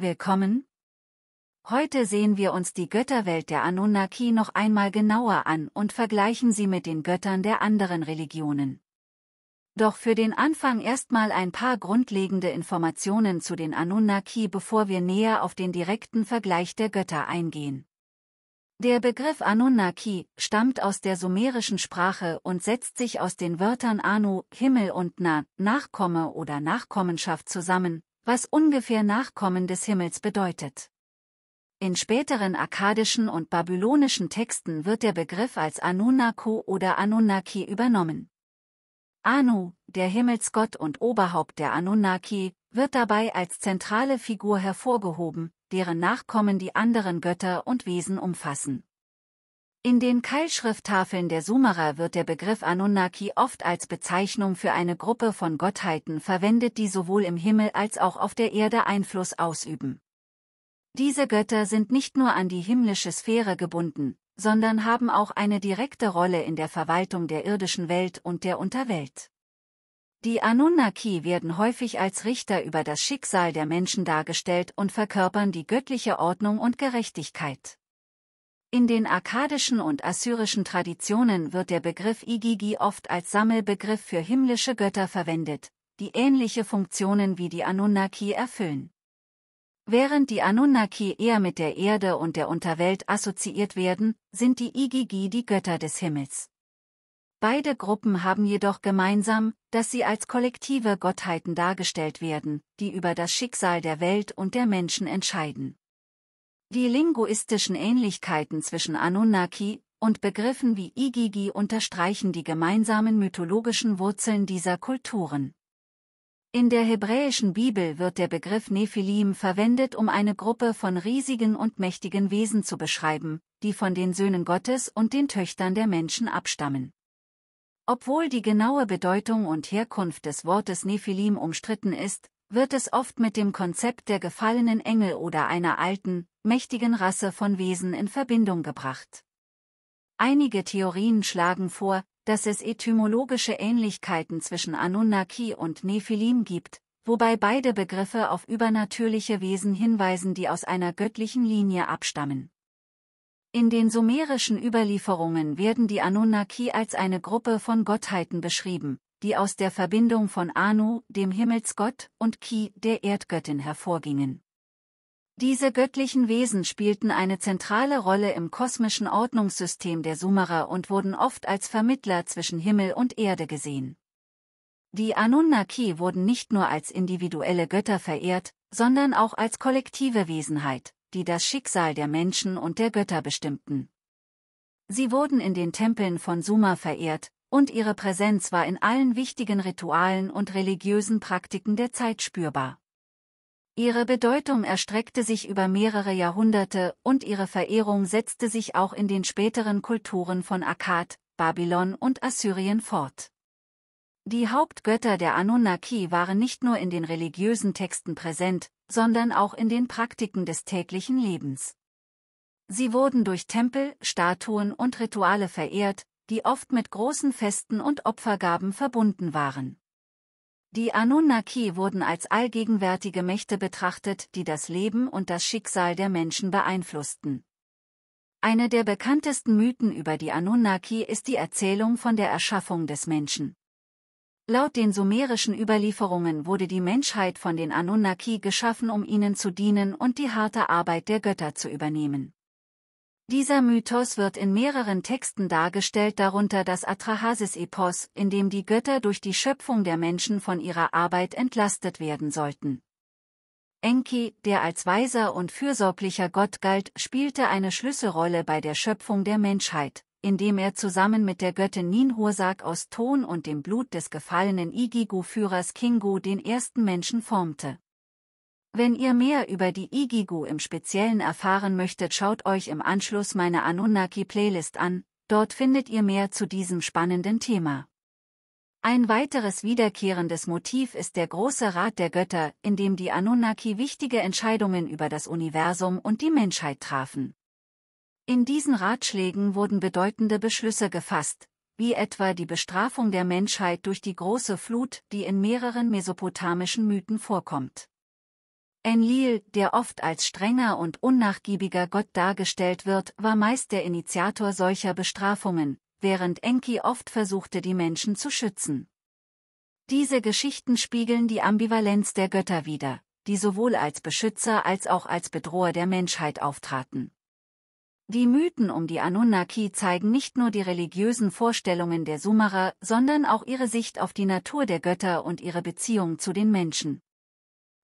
Willkommen! Heute sehen wir uns die Götterwelt der Anunnaki noch einmal genauer an und vergleichen sie mit den Göttern der anderen Religionen. Doch für den Anfang erstmal ein paar grundlegende Informationen zu den Anunnaki, bevor wir näher auf den direkten Vergleich der Götter eingehen. Der Begriff Anunnaki stammt aus der sumerischen Sprache und setzt sich aus den Wörtern Anu, Himmel und Na, Nachkomme oder Nachkommenschaft zusammen, was ungefähr Nachkommen des Himmels bedeutet. In späteren akkadischen und babylonischen Texten wird der Begriff als Anunnaku oder Anunnaki übernommen. Anu, der Himmelsgott und Oberhaupt der Anunnaki, wird dabei als zentrale Figur hervorgehoben, deren Nachkommen die anderen Götter und Wesen umfassen. In den Keilschrifttafeln der Sumerer wird der Begriff Anunnaki oft als Bezeichnung für eine Gruppe von Gottheiten verwendet, die sowohl im Himmel als auch auf der Erde Einfluss ausüben. Diese Götter sind nicht nur an die himmlische Sphäre gebunden, sondern haben auch eine direkte Rolle in der Verwaltung der irdischen Welt und der Unterwelt. Die Anunnaki werden häufig als Richter über das Schicksal der Menschen dargestellt und verkörpern die göttliche Ordnung und Gerechtigkeit. In den akkadischen und assyrischen Traditionen wird der Begriff Igigi oft als Sammelbegriff für himmlische Götter verwendet, die ähnliche Funktionen wie die Anunnaki erfüllen. Während die Anunnaki eher mit der Erde und der Unterwelt assoziiert werden, sind die Igigi die Götter des Himmels. Beide Gruppen haben jedoch gemeinsam, dass sie als kollektive Gottheiten dargestellt werden, die über das Schicksal der Welt und der Menschen entscheiden. Die linguistischen Ähnlichkeiten zwischen Anunnaki und Begriffen wie Igigi unterstreichen die gemeinsamen mythologischen Wurzeln dieser Kulturen. In der hebräischen Bibel wird der Begriff Nephilim verwendet, um eine Gruppe von riesigen und mächtigen Wesen zu beschreiben, die von den Söhnen Gottes und den Töchtern der Menschen abstammen. Obwohl die genaue Bedeutung und Herkunft des Wortes Nephilim umstritten ist, wird es oft mit dem Konzept der gefallenen Engel oder einer alten, mächtigen Rasse von Wesen in Verbindung gebracht. Einige Theorien schlagen vor, dass es etymologische Ähnlichkeiten zwischen Anunnaki und Nephilim gibt, wobei beide Begriffe auf übernatürliche Wesen hinweisen, die aus einer göttlichen Linie abstammen. In den sumerischen Überlieferungen werden die Anunnaki als eine Gruppe von Gottheiten beschrieben, die aus der Verbindung von Anu, dem Himmelsgott, und Ki, der Erdgöttin, hervorgingen. Diese göttlichen Wesen spielten eine zentrale Rolle im kosmischen Ordnungssystem der Sumerer und wurden oft als Vermittler zwischen Himmel und Erde gesehen. Die Anunnaki wurden nicht nur als individuelle Götter verehrt, sondern auch als kollektive Wesenheit, die das Schicksal der Menschen und der Götter bestimmten. Sie wurden in den Tempeln von Sumer verehrt, und ihre Präsenz war in allen wichtigen Ritualen und religiösen Praktiken der Zeit spürbar. Ihre Bedeutung erstreckte sich über mehrere Jahrhunderte und ihre Verehrung setzte sich auch in den späteren Kulturen von Akkad, Babylon und Assyrien fort. Die Hauptgötter der Anunnaki waren nicht nur in den religiösen Texten präsent, sondern auch in den Praktiken des täglichen Lebens. Sie wurden durch Tempel, Statuen und Rituale verehrt, die oft mit großen Festen und Opfergaben verbunden waren. Die Anunnaki wurden als allgegenwärtige Mächte betrachtet, die das Leben und das Schicksal der Menschen beeinflussten. Eine der bekanntesten Mythen über die Anunnaki ist die Erzählung von der Erschaffung des Menschen. Laut den sumerischen Überlieferungen wurde die Menschheit von den Anunnaki geschaffen, um ihnen zu dienen und die harte Arbeit der Götter zu übernehmen. Dieser Mythos wird in mehreren Texten dargestellt, darunter das Atrahasis-Epos, in dem die Götter durch die Schöpfung der Menschen von ihrer Arbeit entlastet werden sollten. Enki, der als weiser und fürsorglicher Gott galt, spielte eine Schlüsselrolle bei der Schöpfung der Menschheit, indem er zusammen mit der Göttin Ninhursag aus Ton und dem Blut des gefallenen Igigu-Führers Kingu den ersten Menschen formte. Wenn ihr mehr über die Igigu im Speziellen erfahren möchtet, schaut euch im Anschluss meine Anunnaki-Playlist an, dort findet ihr mehr zu diesem spannenden Thema. Ein weiteres wiederkehrendes Motiv ist der Große Rat der Götter, in dem die Anunnaki wichtige Entscheidungen über das Universum und die Menschheit trafen. In diesen Ratschlägen wurden bedeutende Beschlüsse gefasst, wie etwa die Bestrafung der Menschheit durch die große Flut, die in mehreren mesopotamischen Mythen vorkommt. Enlil, der oft als strenger und unnachgiebiger Gott dargestellt wird, war meist der Initiator solcher Bestrafungen, während Enki oft versuchte, die Menschen zu schützen. Diese Geschichten spiegeln die Ambivalenz der Götter wider, die sowohl als Beschützer als auch als Bedroher der Menschheit auftraten. Die Mythen um die Anunnaki zeigen nicht nur die religiösen Vorstellungen der Sumerer, sondern auch ihre Sicht auf die Natur der Götter und ihre Beziehung zu den Menschen.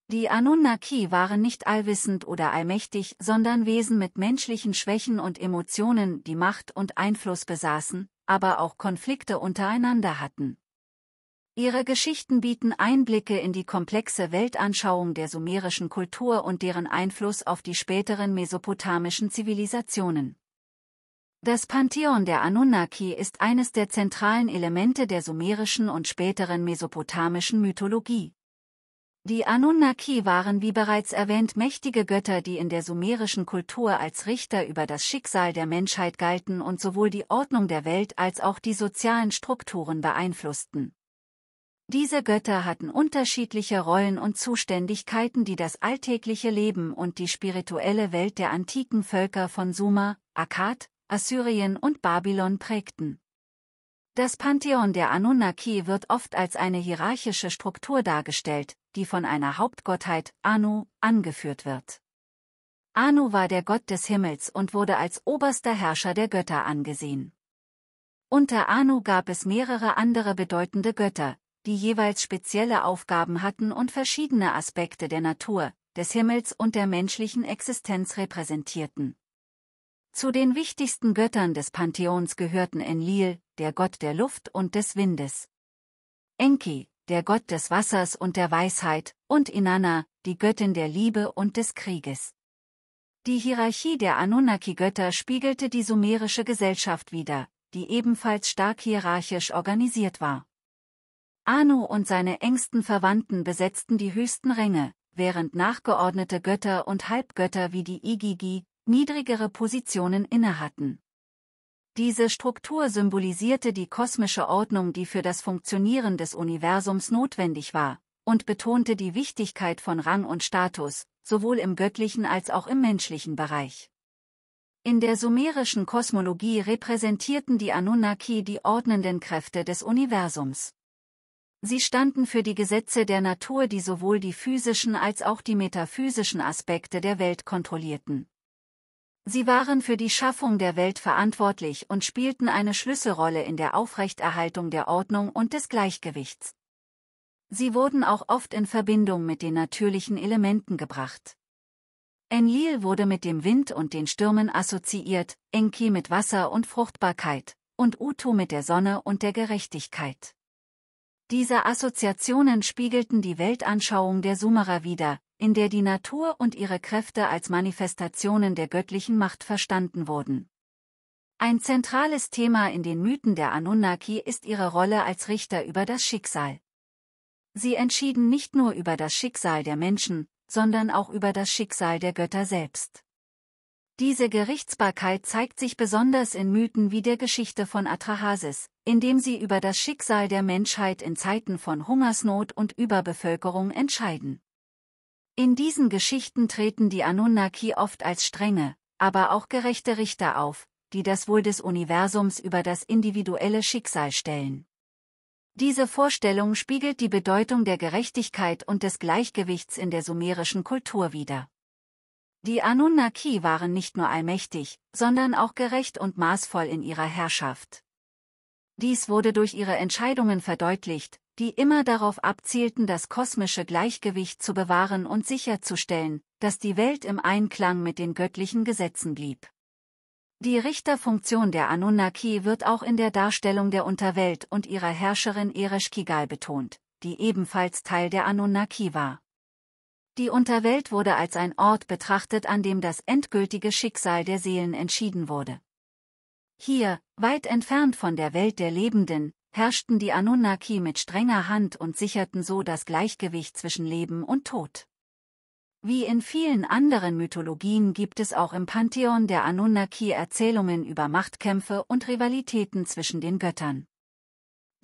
Die Anunnaki waren nicht allwissend oder allmächtig, sondern Wesen mit menschlichen Schwächen und Emotionen, die Macht und Einfluss besaßen, aber auch Konflikte untereinander hatten. Ihre Geschichten bieten Einblicke in die komplexe Weltanschauung der sumerischen Kultur und deren Einfluss auf die späteren mesopotamischen Zivilisationen. Das Pantheon der Anunnaki ist eines der zentralen Elemente der sumerischen und späteren mesopotamischen Mythologie. Die Anunnaki waren wie bereits erwähnt mächtige Götter, die in der sumerischen Kultur als Richter über das Schicksal der Menschheit galten und sowohl die Ordnung der Welt als auch die sozialen Strukturen beeinflussten. Diese Götter hatten unterschiedliche Rollen und Zuständigkeiten, die das alltägliche Leben und die spirituelle Welt der antiken Völker von Sumer, Akkad, Assyrien und Babylon prägten. Das Pantheon der Anunnaki wird oft als eine hierarchische Struktur dargestellt, die von einer Hauptgottheit, Anu, angeführt wird. Anu war der Gott des Himmels und wurde als oberster Herrscher der Götter angesehen. Unter Anu gab es mehrere andere bedeutende Götter, die jeweils spezielle Aufgaben hatten und verschiedene Aspekte der Natur, des Himmels und der menschlichen Existenz repräsentierten. Zu den wichtigsten Göttern des Pantheons gehörten Enlil, der Gott der Luft und des Windes, Enki, der Gott des Wassers und der Weisheit, und Inanna, die Göttin der Liebe und des Krieges. Die Hierarchie der Anunnaki-Götter spiegelte die sumerische Gesellschaft wider, die ebenfalls stark hierarchisch organisiert war. Anu und seine engsten Verwandten besetzten die höchsten Ränge, während nachgeordnete Götter und Halbgötter wie die Igigi niedrigere Positionen innehatten. Diese Struktur symbolisierte die kosmische Ordnung, die für das Funktionieren des Universums notwendig war, und betonte die Wichtigkeit von Rang und Status, sowohl im göttlichen als auch im menschlichen Bereich. In der sumerischen Kosmologie repräsentierten die Anunnaki die ordnenden Kräfte des Universums. Sie standen für die Gesetze der Natur, die sowohl die physischen als auch die metaphysischen Aspekte der Welt kontrollierten. Sie waren für die Schaffung der Welt verantwortlich und spielten eine Schlüsselrolle in der Aufrechterhaltung der Ordnung und des Gleichgewichts. Sie wurden auch oft in Verbindung mit den natürlichen Elementen gebracht. Enlil wurde mit dem Wind und den Stürmen assoziiert, Enki mit Wasser und Fruchtbarkeit, und Utu mit der Sonne und der Gerechtigkeit. Diese Assoziationen spiegelten die Weltanschauung der Sumerer wider, in der die Natur und ihre Kräfte als Manifestationen der göttlichen Macht verstanden wurden. Ein zentrales Thema in den Mythen der Anunnaki ist ihre Rolle als Richter über das Schicksal. Sie entschieden nicht nur über das Schicksal der Menschen, sondern auch über das Schicksal der Götter selbst. Diese Gerichtsbarkeit zeigt sich besonders in Mythen wie der Geschichte von Atrahasis, indem sie über das Schicksal der Menschheit in Zeiten von Hungersnot und Überbevölkerung entscheiden. In diesen Geschichten treten die Anunnaki oft als strenge, aber auch gerechte Richter auf, die das Wohl des Universums über das individuelle Schicksal stellen. Diese Vorstellung spiegelt die Bedeutung der Gerechtigkeit und des Gleichgewichts in der sumerischen Kultur wider. Die Anunnaki waren nicht nur allmächtig, sondern auch gerecht und maßvoll in ihrer Herrschaft. Dies wurde durch ihre Entscheidungen verdeutlicht, die immer darauf abzielten, das kosmische Gleichgewicht zu bewahren und sicherzustellen, dass die Welt im Einklang mit den göttlichen Gesetzen blieb. Die Richterfunktion der Anunnaki wird auch in der Darstellung der Unterwelt und ihrer Herrscherin Ereshkigal betont, die ebenfalls Teil der Anunnaki war. Die Unterwelt wurde als ein Ort betrachtet, an dem das endgültige Schicksal der Seelen entschieden wurde. Hier, weit entfernt von der Welt der Lebenden, herrschten die Anunnaki mit strenger Hand und sicherten so das Gleichgewicht zwischen Leben und Tod. Wie in vielen anderen Mythologien gibt es auch im Pantheon der Anunnaki Erzählungen über Machtkämpfe und Rivalitäten zwischen den Göttern.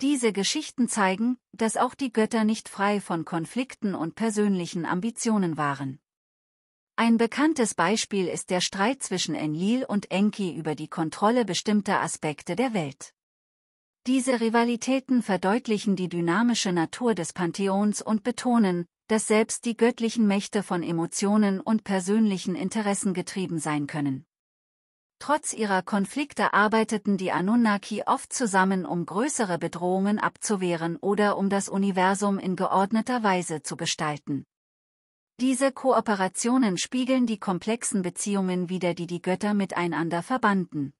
Diese Geschichten zeigen, dass auch die Götter nicht frei von Konflikten und persönlichen Ambitionen waren. Ein bekanntes Beispiel ist der Streit zwischen Enlil und Enki über die Kontrolle bestimmter Aspekte der Welt. Diese Rivalitäten verdeutlichen die dynamische Natur des Pantheons und betonen, dass selbst die göttlichen Mächte von Emotionen und persönlichen Interessen getrieben sein können. Trotz ihrer Konflikte arbeiteten die Anunnaki oft zusammen, um größere Bedrohungen abzuwehren oder um das Universum in geordneter Weise zu gestalten. Diese Kooperationen spiegeln die komplexen Beziehungen wider, die die Götter miteinander verbanden.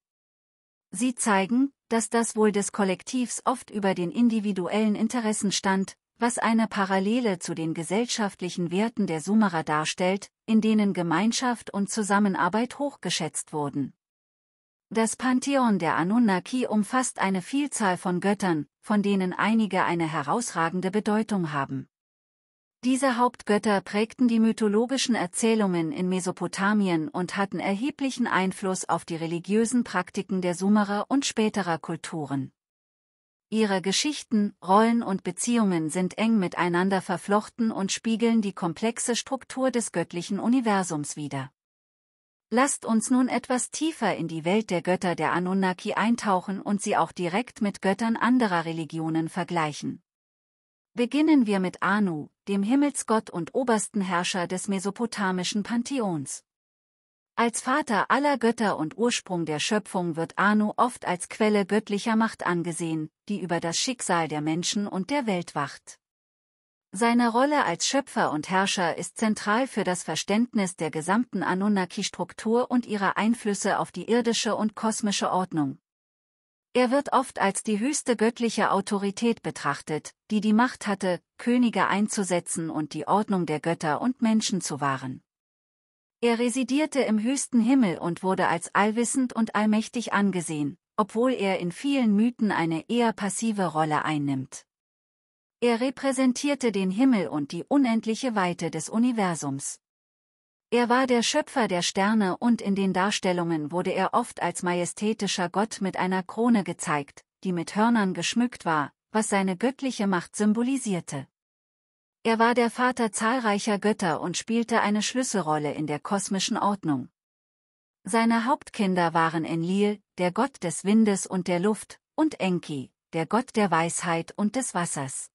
Sie zeigen, dass das Wohl des Kollektivs oft über den individuellen Interessen stand, was eine Parallele zu den gesellschaftlichen Werten der Sumerer darstellt, in denen Gemeinschaft und Zusammenarbeit hochgeschätzt wurden. Das Pantheon der Anunnaki umfasst eine Vielzahl von Göttern, von denen einige eine herausragende Bedeutung haben. Diese Hauptgötter prägten die mythologischen Erzählungen in Mesopotamien und hatten erheblichen Einfluss auf die religiösen Praktiken der Sumerer und späterer Kulturen. Ihre Geschichten, Rollen und Beziehungen sind eng miteinander verflochten und spiegeln die komplexe Struktur des göttlichen Universums wider. Lasst uns nun etwas tiefer in die Welt der Götter der Anunnaki eintauchen und sie auch direkt mit Göttern anderer Religionen vergleichen. Beginnen wir mit Anu, dem Himmelsgott und obersten Herrscher des mesopotamischen Pantheons. Als Vater aller Götter und Ursprung der Schöpfung wird Anu oft als Quelle göttlicher Macht angesehen, die über das Schicksal der Menschen und der Welt wacht. Seine Rolle als Schöpfer und Herrscher ist zentral für das Verständnis der gesamten Anunnaki-Struktur und ihrer Einflüsse auf die irdische und kosmische Ordnung. Er wird oft als die höchste göttliche Autorität betrachtet, die die Macht hatte, Könige einzusetzen und die Ordnung der Götter und Menschen zu wahren. Er residierte im höchsten Himmel und wurde als allwissend und allmächtig angesehen, obwohl er in vielen Mythen eine eher passive Rolle einnimmt. Er repräsentierte den Himmel und die unendliche Weite des Universums. Er war der Schöpfer der Sterne und in den Darstellungen wurde er oft als majestätischer Gott mit einer Krone gezeigt, die mit Hörnern geschmückt war, was seine göttliche Macht symbolisierte. Er war der Vater zahlreicher Götter und spielte eine Schlüsselrolle in der kosmischen Ordnung. Seine Hauptkinder waren Enlil, der Gott des Windes und der Luft, und Enki, der Gott der Weisheit und des Wassers.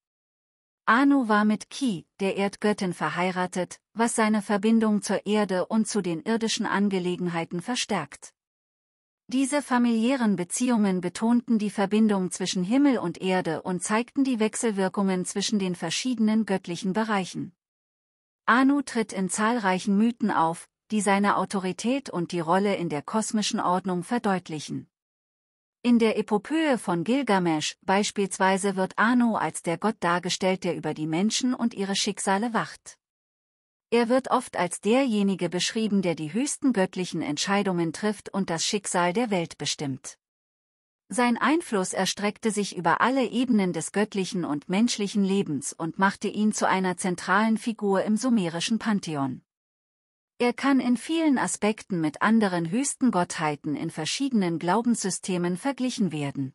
Anu war mit Ki, der Erdgöttin, verheiratet, was seine Verbindung zur Erde und zu den irdischen Angelegenheiten verstärkt. Diese familiären Beziehungen betonten die Verbindung zwischen Himmel und Erde und zeigten die Wechselwirkungen zwischen den verschiedenen göttlichen Bereichen. Anu tritt in zahlreichen Mythen auf, die seine Autorität und die Rolle in der kosmischen Ordnung verdeutlichen. In der Epopöe von Gilgamesch beispielsweise wird Anu als der Gott dargestellt, der über die Menschen und ihre Schicksale wacht. Er wird oft als derjenige beschrieben, der die höchsten göttlichen Entscheidungen trifft und das Schicksal der Welt bestimmt. Sein Einfluss erstreckte sich über alle Ebenen des göttlichen und menschlichen Lebens und machte ihn zu einer zentralen Figur im sumerischen Pantheon. Er kann in vielen Aspekten mit anderen höchsten Gottheiten in verschiedenen Glaubenssystemen verglichen werden.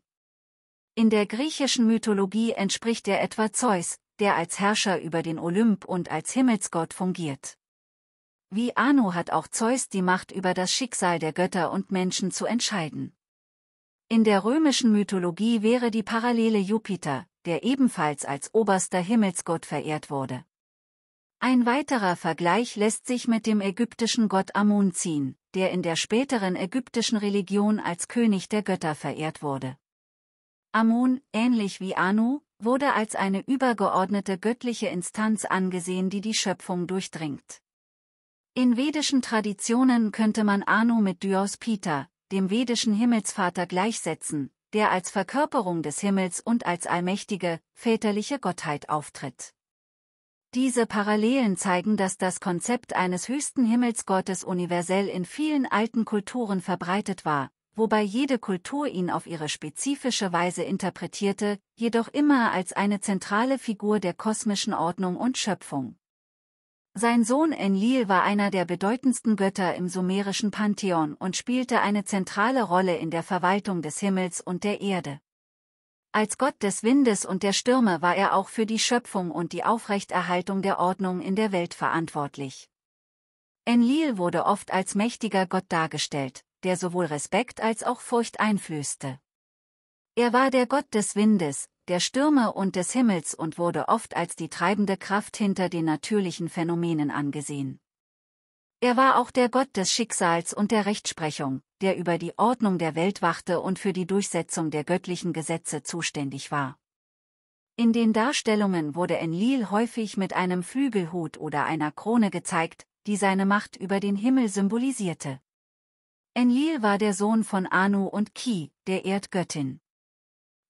In der griechischen Mythologie entspricht er etwa Zeus, der als Herrscher über den Olymp und als Himmelsgott fungiert. Wie Anu hat auch Zeus die Macht, über das Schicksal der Götter und Menschen zu entscheiden. In der römischen Mythologie wäre die Parallele Jupiter, der ebenfalls als oberster Himmelsgott verehrt wurde. Ein weiterer Vergleich lässt sich mit dem ägyptischen Gott Amun ziehen, der in der späteren ägyptischen Religion als König der Götter verehrt wurde. Amun, ähnlich wie Anu, wurde als eine übergeordnete göttliche Instanz angesehen, die die Schöpfung durchdringt. In vedischen Traditionen könnte man Anu mit Dyaus Pitar, dem vedischen Himmelsvater, gleichsetzen, der als Verkörperung des Himmels und als allmächtige, väterliche Gottheit auftritt. Diese Parallelen zeigen, dass das Konzept eines höchsten Himmelsgottes universell in vielen alten Kulturen verbreitet war, wobei jede Kultur ihn auf ihre spezifische Weise interpretierte, jedoch immer als eine zentrale Figur der kosmischen Ordnung und Schöpfung. Sein Sohn Enlil war einer der bedeutendsten Götter im sumerischen Pantheon und spielte eine zentrale Rolle in der Verwaltung des Himmels und der Erde. Als Gott des Windes und der Stürme war er auch für die Schöpfung und die Aufrechterhaltung der Ordnung in der Welt verantwortlich. Enlil wurde oft als mächtiger Gott dargestellt, der sowohl Respekt als auch Furcht einflößte. Er war der Gott des Windes, der Stürme und des Himmels und wurde oft als die treibende Kraft hinter den natürlichen Phänomenen angesehen. Er war auch der Gott des Schicksals und der Rechtsprechung, der über die Ordnung der Welt wachte und für die Durchsetzung der göttlichen Gesetze zuständig war. In den Darstellungen wurde Enlil häufig mit einem Flügelhut oder einer Krone gezeigt, die seine Macht über den Himmel symbolisierte. Enlil war der Sohn von Anu und Ki, der Erdgöttin.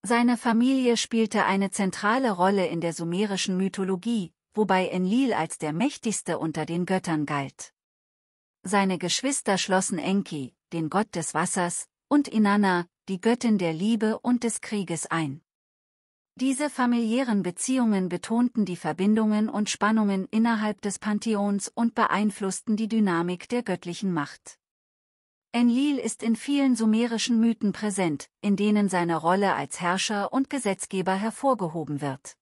Seine Familie spielte eine zentrale Rolle in der sumerischen Mythologie, wobei Enlil als der mächtigste unter den Göttern galt. Seine Geschwister schlossen Enki, den Gott des Wassers, und Inanna, die Göttin der Liebe und des Krieges ein. Diese familiären Beziehungen betonten die Verbindungen und Spannungen innerhalb des Pantheons und beeinflussten die Dynamik der göttlichen Macht. Enlil ist in vielen sumerischen Mythen präsent, in denen seine Rolle als Herrscher und Gesetzgeber hervorgehoben wird.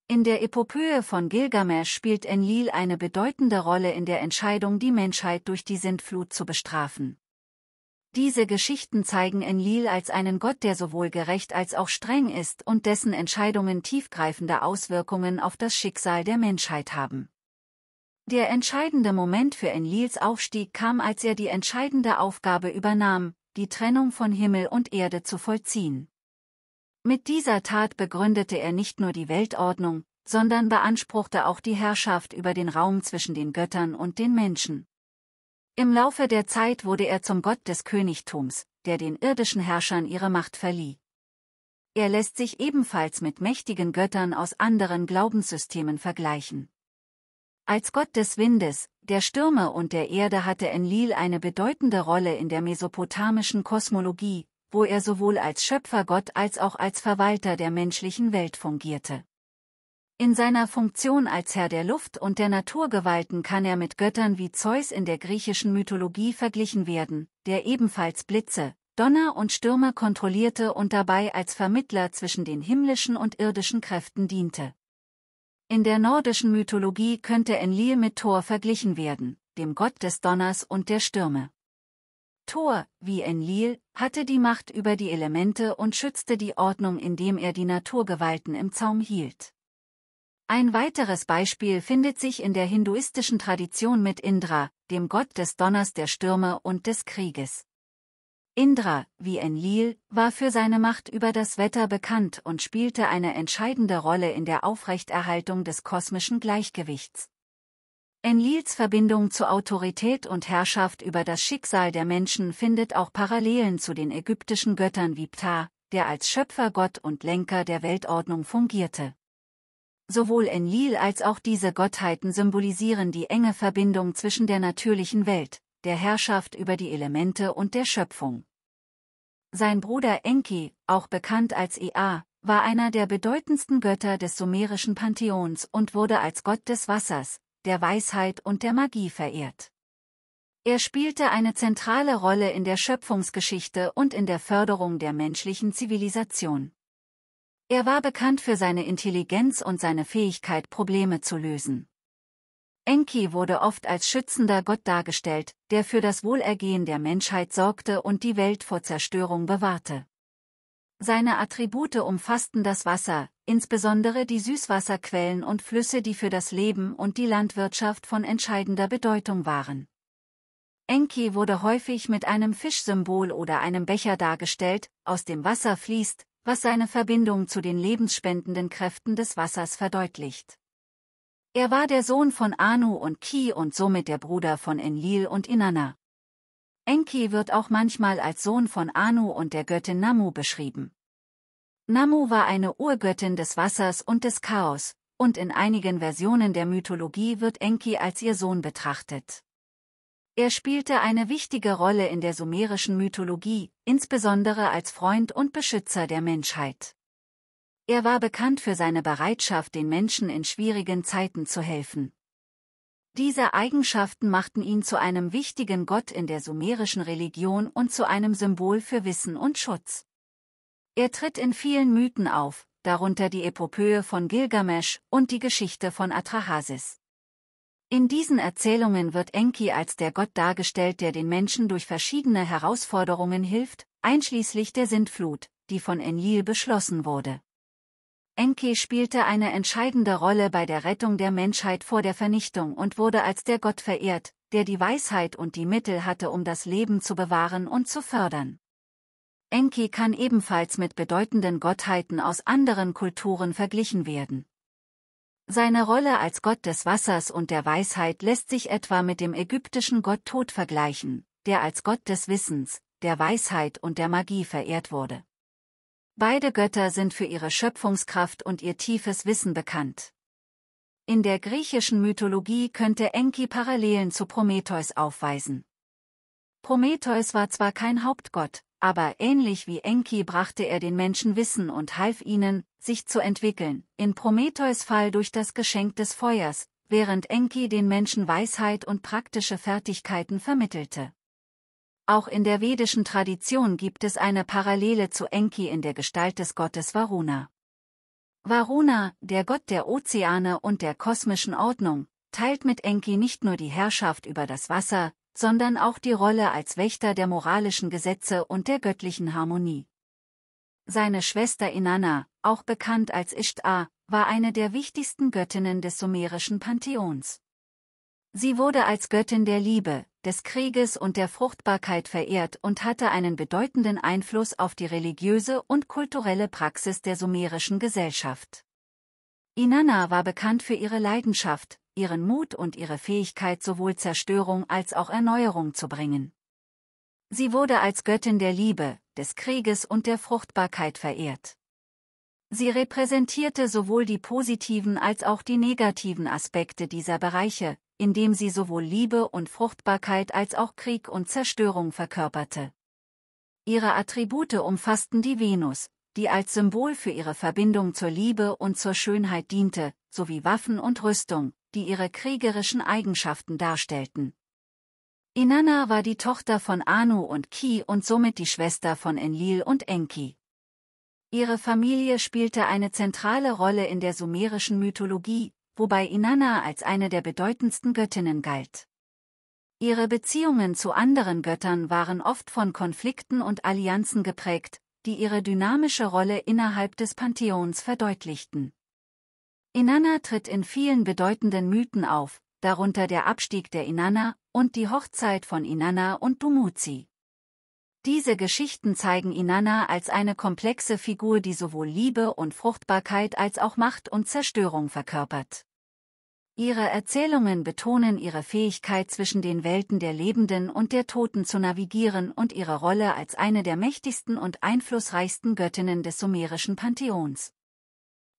In der Epopöe von Gilgamesch spielt Enlil eine bedeutende Rolle in der Entscheidung, die Menschheit durch die Sintflut zu bestrafen. Diese Geschichten zeigen Enlil als einen Gott, der sowohl gerecht als auch streng ist und dessen Entscheidungen tiefgreifende Auswirkungen auf das Schicksal der Menschheit haben. Der entscheidende Moment für Enlils Aufstieg kam, als er die entscheidende Aufgabe übernahm, die Trennung von Himmel und Erde zu vollziehen. Mit dieser Tat begründete er nicht nur die Weltordnung, sondern beanspruchte auch die Herrschaft über den Raum zwischen den Göttern und den Menschen. Im Laufe der Zeit wurde er zum Gott des Königtums, der den irdischen Herrschern ihre Macht verlieh. Er lässt sich ebenfalls mit mächtigen Göttern aus anderen Glaubenssystemen vergleichen. Als Gott des Windes, der Stürme und der Erde hatte Enlil eine bedeutende Rolle in der mesopotamischen Kosmologie, wo er sowohl als Schöpfergott als auch als Verwalter der menschlichen Welt fungierte. In seiner Funktion als Herr der Luft und der Naturgewalten kann er mit Göttern wie Zeus in der griechischen Mythologie verglichen werden, der ebenfalls Blitze, Donner und Stürme kontrollierte und dabei als Vermittler zwischen den himmlischen und irdischen Kräften diente. In der nordischen Mythologie könnte Enlil mit Thor verglichen werden, dem Gott des Donners und der Stürme. Thor, wie Enlil, hatte die Macht über die Elemente und schützte die Ordnung, indem er die Naturgewalten im Zaum hielt. Ein weiteres Beispiel findet sich in der hinduistischen Tradition mit Indra, dem Gott des Donners, der Stürme und des Krieges. Indra, wie Enlil, war für seine Macht über das Wetter bekannt und spielte eine entscheidende Rolle in der Aufrechterhaltung des kosmischen Gleichgewichts. Enlils Verbindung zu Autorität und Herrschaft über das Schicksal der Menschen findet auch Parallelen zu den ägyptischen Göttern wie Ptah, der als Schöpfergott und Lenker der Weltordnung fungierte. Sowohl Enlil als auch diese Gottheiten symbolisieren die enge Verbindung zwischen der natürlichen Welt, der Herrschaft über die Elemente und der Schöpfung. Sein Bruder Enki, auch bekannt als Ea, war einer der bedeutendsten Götter des sumerischen Pantheons und wurde als Gott des Wassers, der Weisheit und der Magie verehrt. Er spielte eine zentrale Rolle in der Schöpfungsgeschichte und in der Förderung der menschlichen Zivilisation. Er war bekannt für seine Intelligenz und seine Fähigkeit, Probleme zu lösen. Enki wurde oft als schützender Gott dargestellt, der für das Wohlergehen der Menschheit sorgte und die Welt vor Zerstörung bewahrte. Seine Attribute umfassten das Wasser, insbesondere die Süßwasserquellen und Flüsse, die für das Leben und die Landwirtschaft von entscheidender Bedeutung waren. Enki wurde häufig mit einem Fischsymbol oder einem Becher dargestellt, aus dem Wasser fließt, was seine Verbindung zu den lebensspendenden Kräften des Wassers verdeutlicht. Er war der Sohn von Anu und Ki und somit der Bruder von Enlil und Inanna. Enki wird auch manchmal als Sohn von Anu und der Göttin Nammu beschrieben. Nammu war eine Urgöttin des Wassers und des Chaos, und in einigen Versionen der Mythologie wird Enki als ihr Sohn betrachtet. Er spielte eine wichtige Rolle in der sumerischen Mythologie, insbesondere als Freund und Beschützer der Menschheit. Er war bekannt für seine Bereitschaft, den Menschen in schwierigen Zeiten zu helfen. Diese Eigenschaften machten ihn zu einem wichtigen Gott in der sumerischen Religion und zu einem Symbol für Wissen und Schutz. Er tritt in vielen Mythen auf, darunter die Epopöe von Gilgamesch und die Geschichte von Atrahasis. In diesen Erzählungen wird Enki als der Gott dargestellt, der den Menschen durch verschiedene Herausforderungen hilft, einschließlich der Sintflut, die von Enlil beschlossen wurde. Enki spielte eine entscheidende Rolle bei der Rettung der Menschheit vor der Vernichtung und wurde als der Gott verehrt, der die Weisheit und die Mittel hatte, um das Leben zu bewahren und zu fördern. Enki kann ebenfalls mit bedeutenden Gottheiten aus anderen Kulturen verglichen werden. Seine Rolle als Gott des Wassers und der Weisheit lässt sich etwa mit dem ägyptischen Gott Thoth vergleichen, der als Gott des Wissens, der Weisheit und der Magie verehrt wurde. Beide Götter sind für ihre Schöpfungskraft und ihr tiefes Wissen bekannt. In der griechischen Mythologie könnte Enki Parallelen zu Prometheus aufweisen. Prometheus war zwar kein Hauptgott, aber ähnlich wie Enki brachte er den Menschen Wissen und half ihnen, sich zu entwickeln, in Prometheus' Fall durch das Geschenk des Feuers, während Enki den Menschen Weisheit und praktische Fertigkeiten vermittelte. Auch in der vedischen Tradition gibt es eine Parallele zu Enki in der Gestalt des Gottes Varuna. Varuna, der Gott der Ozeane und der kosmischen Ordnung, teilt mit Enki nicht nur die Herrschaft über das Wasser, sondern auch die Rolle als Wächter der moralischen Gesetze und der göttlichen Harmonie. Seine Schwester Inanna, auch bekannt als Ishtar, war eine der wichtigsten Göttinnen des sumerischen Pantheons. Sie wurde als Göttin der Liebe, des Krieges und der Fruchtbarkeit verehrt und hatte einen bedeutenden Einfluss auf die religiöse und kulturelle Praxis der sumerischen Gesellschaft. Inanna war bekannt für ihre Leidenschaft, ihren Mut und ihre Fähigkeit, sowohl Zerstörung als auch Erneuerung zu bringen. Sie wurde als Göttin der Liebe, des Krieges und der Fruchtbarkeit verehrt. Sie repräsentierte sowohl die positiven als auch die negativen Aspekte dieser Bereiche, indem sie sowohl Liebe und Fruchtbarkeit als auch Krieg und Zerstörung verkörperte. Ihre Attribute umfassten die Venus, die als Symbol für ihre Verbindung zur Liebe und zur Schönheit diente, sowie Waffen und Rüstung, die ihre kriegerischen Eigenschaften darstellten. Inanna war die Tochter von Anu und Ki und somit die Schwester von Enlil und Enki. Ihre Familie spielte eine zentrale Rolle in der sumerischen Mythologie, wobei Inanna als eine der bedeutendsten Göttinnen galt. Ihre Beziehungen zu anderen Göttern waren oft von Konflikten und Allianzen geprägt, die ihre dynamische Rolle innerhalb des Pantheons verdeutlichten. Inanna tritt in vielen bedeutenden Mythen auf, darunter der Abstieg der Inanna und die Hochzeit von Inanna und Dumuzi. Diese Geschichten zeigen Inanna als eine komplexe Figur, die sowohl Liebe und Fruchtbarkeit als auch Macht und Zerstörung verkörpert. Ihre Erzählungen betonen ihre Fähigkeit, zwischen den Welten der Lebenden und der Toten zu navigieren und ihre Rolle als eine der mächtigsten und einflussreichsten Göttinnen des sumerischen Pantheons.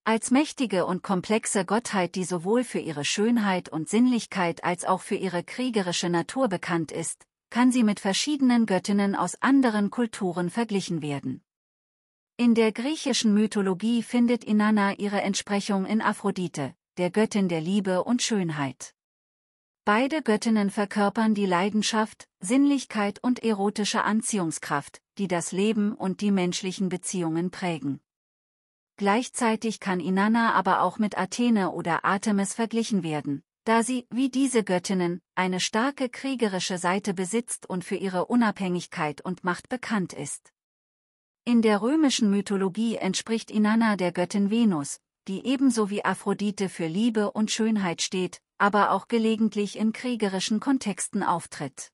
Als mächtige und komplexe Gottheit, die sowohl für ihre Schönheit und Sinnlichkeit als auch für ihre kriegerische Natur bekannt ist, kann sie mit verschiedenen Göttinnen aus anderen Kulturen verglichen werden. In der griechischen Mythologie findet Inanna ihre Entsprechung in Aphrodite, der Göttin der Liebe und Schönheit. Beide Göttinnen verkörpern die Leidenschaft, Sinnlichkeit und erotische Anziehungskraft, die das Leben und die menschlichen Beziehungen prägen. Gleichzeitig kann Inanna aber auch mit Athene oder Artemis verglichen werden, da sie, wie diese Göttinnen, eine starke kriegerische Seite besitzt und für ihre Unabhängigkeit und Macht bekannt ist. In der römischen Mythologie entspricht Inanna der Göttin Venus, die ebenso wie Aphrodite für Liebe und Schönheit steht, aber auch gelegentlich in kriegerischen Kontexten auftritt.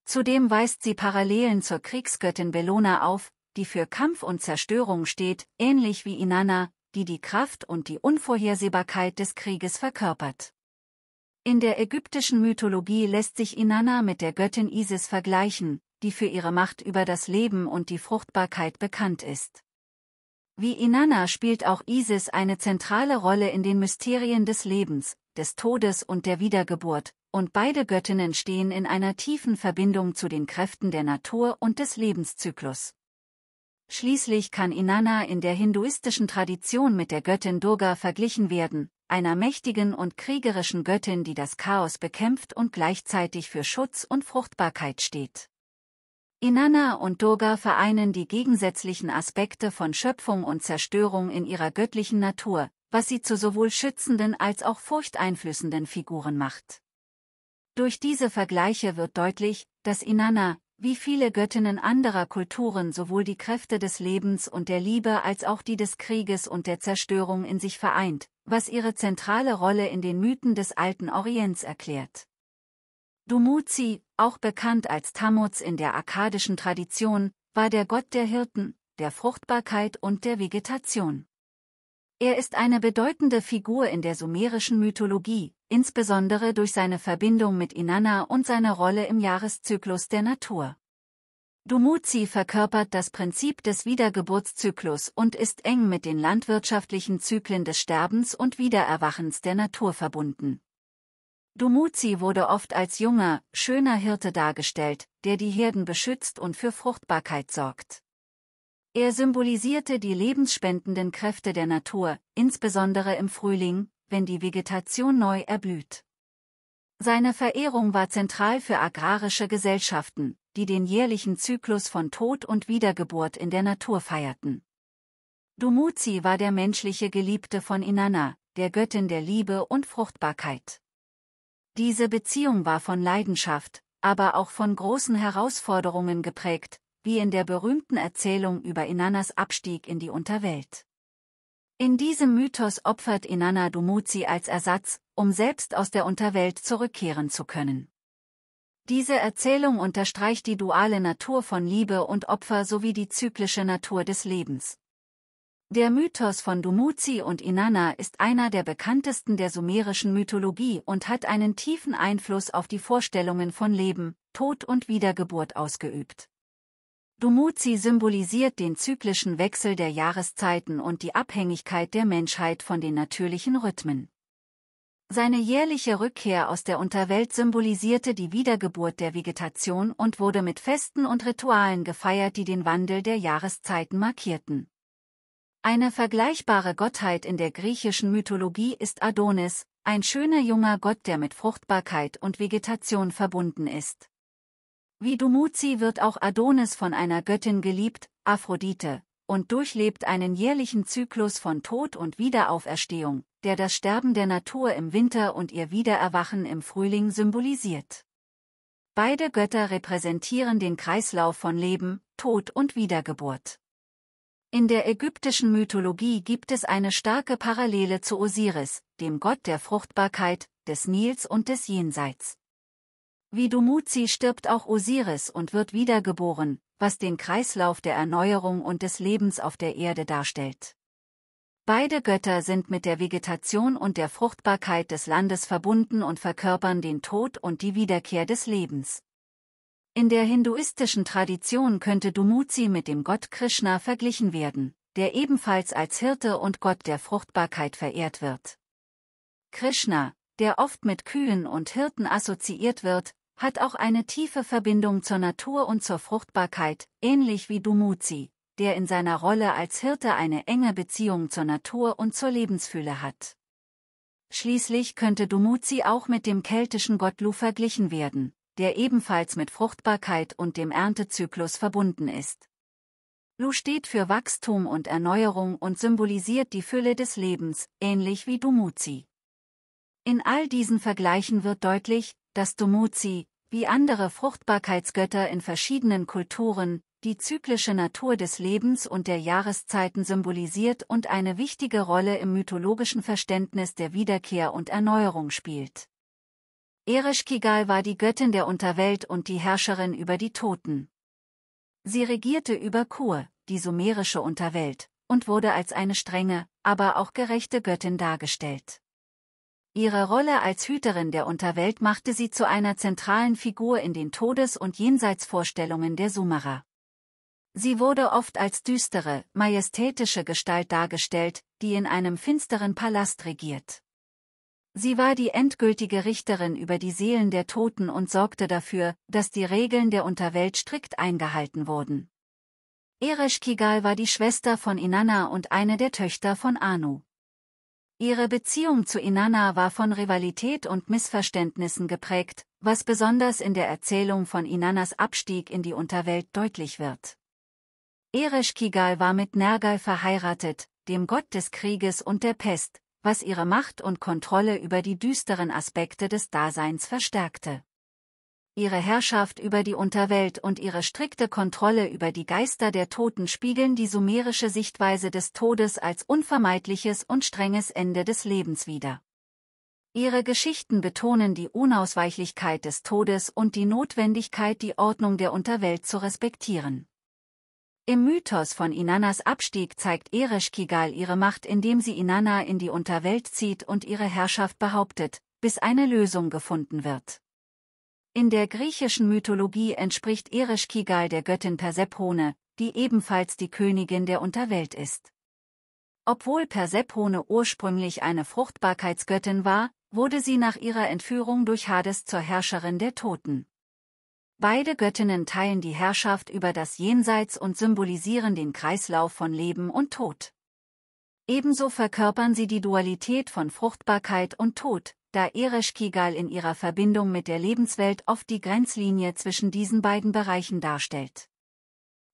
Zudem weist sie Parallelen zur Kriegsgöttin Bellona auf, die für Kampf und Zerstörung steht, ähnlich wie Inanna, die die Kraft und die Unvorhersehbarkeit des Krieges verkörpert. In der ägyptischen Mythologie lässt sich Inanna mit der Göttin Isis vergleichen, die für ihre Macht über das Leben und die Fruchtbarkeit bekannt ist. Wie Inanna spielt auch Isis eine zentrale Rolle in den Mysterien des Lebens, des Todes und der Wiedergeburt, und beide Göttinnen stehen in einer tiefen Verbindung zu den Kräften der Natur und des Lebenszyklus. Schließlich kann Inanna in der hinduistischen Tradition mit der Göttin Durga verglichen werden, einer mächtigen und kriegerischen Göttin, die das Chaos bekämpft und gleichzeitig für Schutz und Fruchtbarkeit steht. Inanna und Durga vereinen die gegensätzlichen Aspekte von Schöpfung und Zerstörung in ihrer göttlichen Natur, was sie zu sowohl schützenden als auch furchteinflößenden Figuren macht. Durch diese Vergleiche wird deutlich, dass Inanna, wie viele Göttinnen anderer Kulturen, sowohl die Kräfte des Lebens und der Liebe als auch die des Krieges und der Zerstörung in sich vereint, was ihre zentrale Rolle in den Mythen des alten Orients erklärt. Dumuzi, auch bekannt als Tammuz in der akkadischen Tradition, war der Gott der Hirten, der Fruchtbarkeit und der Vegetation. Er ist eine bedeutende Figur in der sumerischen Mythologie, insbesondere durch seine Verbindung mit Inanna und seine Rolle im Jahreszyklus der Natur. Dumuzi verkörpert das Prinzip des Wiedergeburtszyklus und ist eng mit den landwirtschaftlichen Zyklen des Sterbens und Wiedererwachens der Natur verbunden. Dumuzi wurde oft als junger, schöner Hirte dargestellt, der die Herden beschützt und für Fruchtbarkeit sorgt. Er symbolisierte die lebensspendenden Kräfte der Natur, insbesondere im Frühling, wenn die Vegetation neu erblüht. Seine Verehrung war zentral für agrarische Gesellschaften, die den jährlichen Zyklus von Tod und Wiedergeburt in der Natur feierten. Dumuzi war der menschliche Geliebte von Inanna, der Göttin der Liebe und Fruchtbarkeit. Diese Beziehung war von Leidenschaft, aber auch von großen Herausforderungen geprägt, wie in der berühmten Erzählung über Inannas Abstieg in die Unterwelt. In diesem Mythos opfert Inanna Dumuzi als Ersatz, um selbst aus der Unterwelt zurückkehren zu können. Diese Erzählung unterstreicht die duale Natur von Liebe und Opfer sowie die zyklische Natur des Lebens. Der Mythos von Dumuzi und Inanna ist einer der bekanntesten der sumerischen Mythologie und hat einen tiefen Einfluss auf die Vorstellungen von Leben, Tod und Wiedergeburt ausgeübt. Dumuzi symbolisiert den zyklischen Wechsel der Jahreszeiten und die Abhängigkeit der Menschheit von den natürlichen Rhythmen. Seine jährliche Rückkehr aus der Unterwelt symbolisierte die Wiedergeburt der Vegetation und wurde mit Festen und Ritualen gefeiert, die den Wandel der Jahreszeiten markierten. Eine vergleichbare Gottheit in der griechischen Mythologie ist Adonis, ein schöner junger Gott, der mit Fruchtbarkeit und Vegetation verbunden ist. Wie Dumuzi wird auch Adonis von einer Göttin geliebt, Aphrodite, und durchlebt einen jährlichen Zyklus von Tod und Wiederauferstehung, der das Sterben der Natur im Winter und ihr Wiedererwachen im Frühling symbolisiert. Beide Götter repräsentieren den Kreislauf von Leben, Tod und Wiedergeburt. In der ägyptischen Mythologie gibt es eine starke Parallele zu Osiris, dem Gott der Fruchtbarkeit, des Nils und des Jenseits. Wie Dumuzi stirbt auch Osiris und wird wiedergeboren, was den Kreislauf der Erneuerung und des Lebens auf der Erde darstellt. Beide Götter sind mit der Vegetation und der Fruchtbarkeit des Landes verbunden und verkörpern den Tod und die Wiederkehr des Lebens. In der hinduistischen Tradition könnte Dumuzi mit dem Gott Krishna verglichen werden, der ebenfalls als Hirte und Gott der Fruchtbarkeit verehrt wird. Krishna, der oft mit Kühen und Hirten assoziiert wird, hat auch eine tiefe Verbindung zur Natur und zur Fruchtbarkeit, ähnlich wie Dumuzi, der in seiner Rolle als Hirte eine enge Beziehung zur Natur und zur Lebensfülle hat. Schließlich könnte Dumuzi auch mit dem keltischen Gott Lu verglichen werden, der ebenfalls mit Fruchtbarkeit und dem Erntezyklus verbunden ist. Lu steht für Wachstum und Erneuerung und symbolisiert die Fülle des Lebens, ähnlich wie Dumuzi. In all diesen Vergleichen wird deutlich, dass Dumuzi, wie andere Fruchtbarkeitsgötter in verschiedenen Kulturen, die zyklische Natur des Lebens und der Jahreszeiten symbolisiert und eine wichtige Rolle im mythologischen Verständnis der Wiederkehr und Erneuerung spielt. Ereshkigal war die Göttin der Unterwelt und die Herrscherin über die Toten. Sie regierte über Kur, die sumerische Unterwelt, und wurde als eine strenge, aber auch gerechte Göttin dargestellt. Ihre Rolle als Hüterin der Unterwelt machte sie zu einer zentralen Figur in den Todes- und Jenseitsvorstellungen der Sumerer. Sie wurde oft als düstere, majestätische Gestalt dargestellt, die in einem finsteren Palast regiert. Sie war die endgültige Richterin über die Seelen der Toten und sorgte dafür, dass die Regeln der Unterwelt strikt eingehalten wurden. Ereshkigal war die Schwester von Inanna und eine der Töchter von Anu. Ihre Beziehung zu Inanna war von Rivalität und Missverständnissen geprägt, was besonders in der Erzählung von Inannas Abstieg in die Unterwelt deutlich wird. Ereshkigal war mit Nergal verheiratet, dem Gott des Krieges und der Pest, was ihre Macht und Kontrolle über die düsteren Aspekte des Daseins verstärkte. Ihre Herrschaft über die Unterwelt und ihre strikte Kontrolle über die Geister der Toten spiegeln die sumerische Sichtweise des Todes als unvermeidliches und strenges Ende des Lebens wider. Ihre Geschichten betonen die Unausweichlichkeit des Todes und die Notwendigkeit, die Ordnung der Unterwelt zu respektieren. Im Mythos von Inannas Abstieg zeigt Ereshkigal ihre Macht, indem sie Inanna in die Unterwelt zieht und ihre Herrschaft behauptet, bis eine Lösung gefunden wird. In der griechischen Mythologie entspricht Ereshkigal der Göttin Persephone, die ebenfalls die Königin der Unterwelt ist. Obwohl Persephone ursprünglich eine Fruchtbarkeitsgöttin war, wurde sie nach ihrer Entführung durch Hades zur Herrscherin der Toten. Beide Göttinnen teilen die Herrschaft über das Jenseits und symbolisieren den Kreislauf von Leben und Tod. Ebenso verkörpern sie die Dualität von Fruchtbarkeit und Tod, da Ereshkigal in ihrer Verbindung mit der Lebenswelt oft die Grenzlinie zwischen diesen beiden Bereichen darstellt.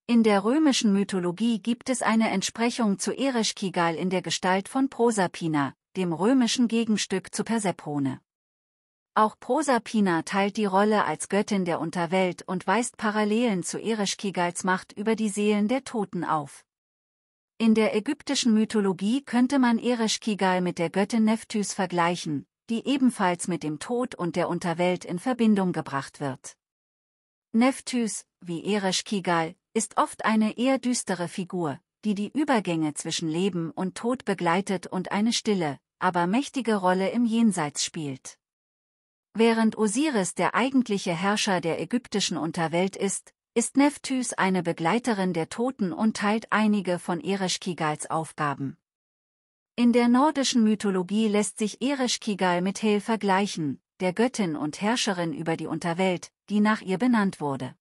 In der römischen Mythologie gibt es eine Entsprechung zu Ereshkigal in der Gestalt von Proserpina, dem römischen Gegenstück zu Persephone. Auch Proserpina teilt die Rolle als Göttin der Unterwelt und weist Parallelen zu Ereshkigals Macht über die Seelen der Toten auf. In der ägyptischen Mythologie könnte man Ereshkigal mit der Göttin Nephthys vergleichen, die ebenfalls mit dem Tod und der Unterwelt in Verbindung gebracht wird. Nephthys, wie Ereshkigal, ist oft eine eher düstere Figur, die die Übergänge zwischen Leben und Tod begleitet und eine stille, aber mächtige Rolle im Jenseits spielt. Während Osiris der eigentliche Herrscher der ägyptischen Unterwelt ist Nephthys eine Begleiterin der Toten und teilt einige von Ereshkigals Aufgaben. In der nordischen Mythologie lässt sich Ereshkigal mit Hel vergleichen, der Göttin und Herrscherin über die Unterwelt, die nach ihr benannt wurde.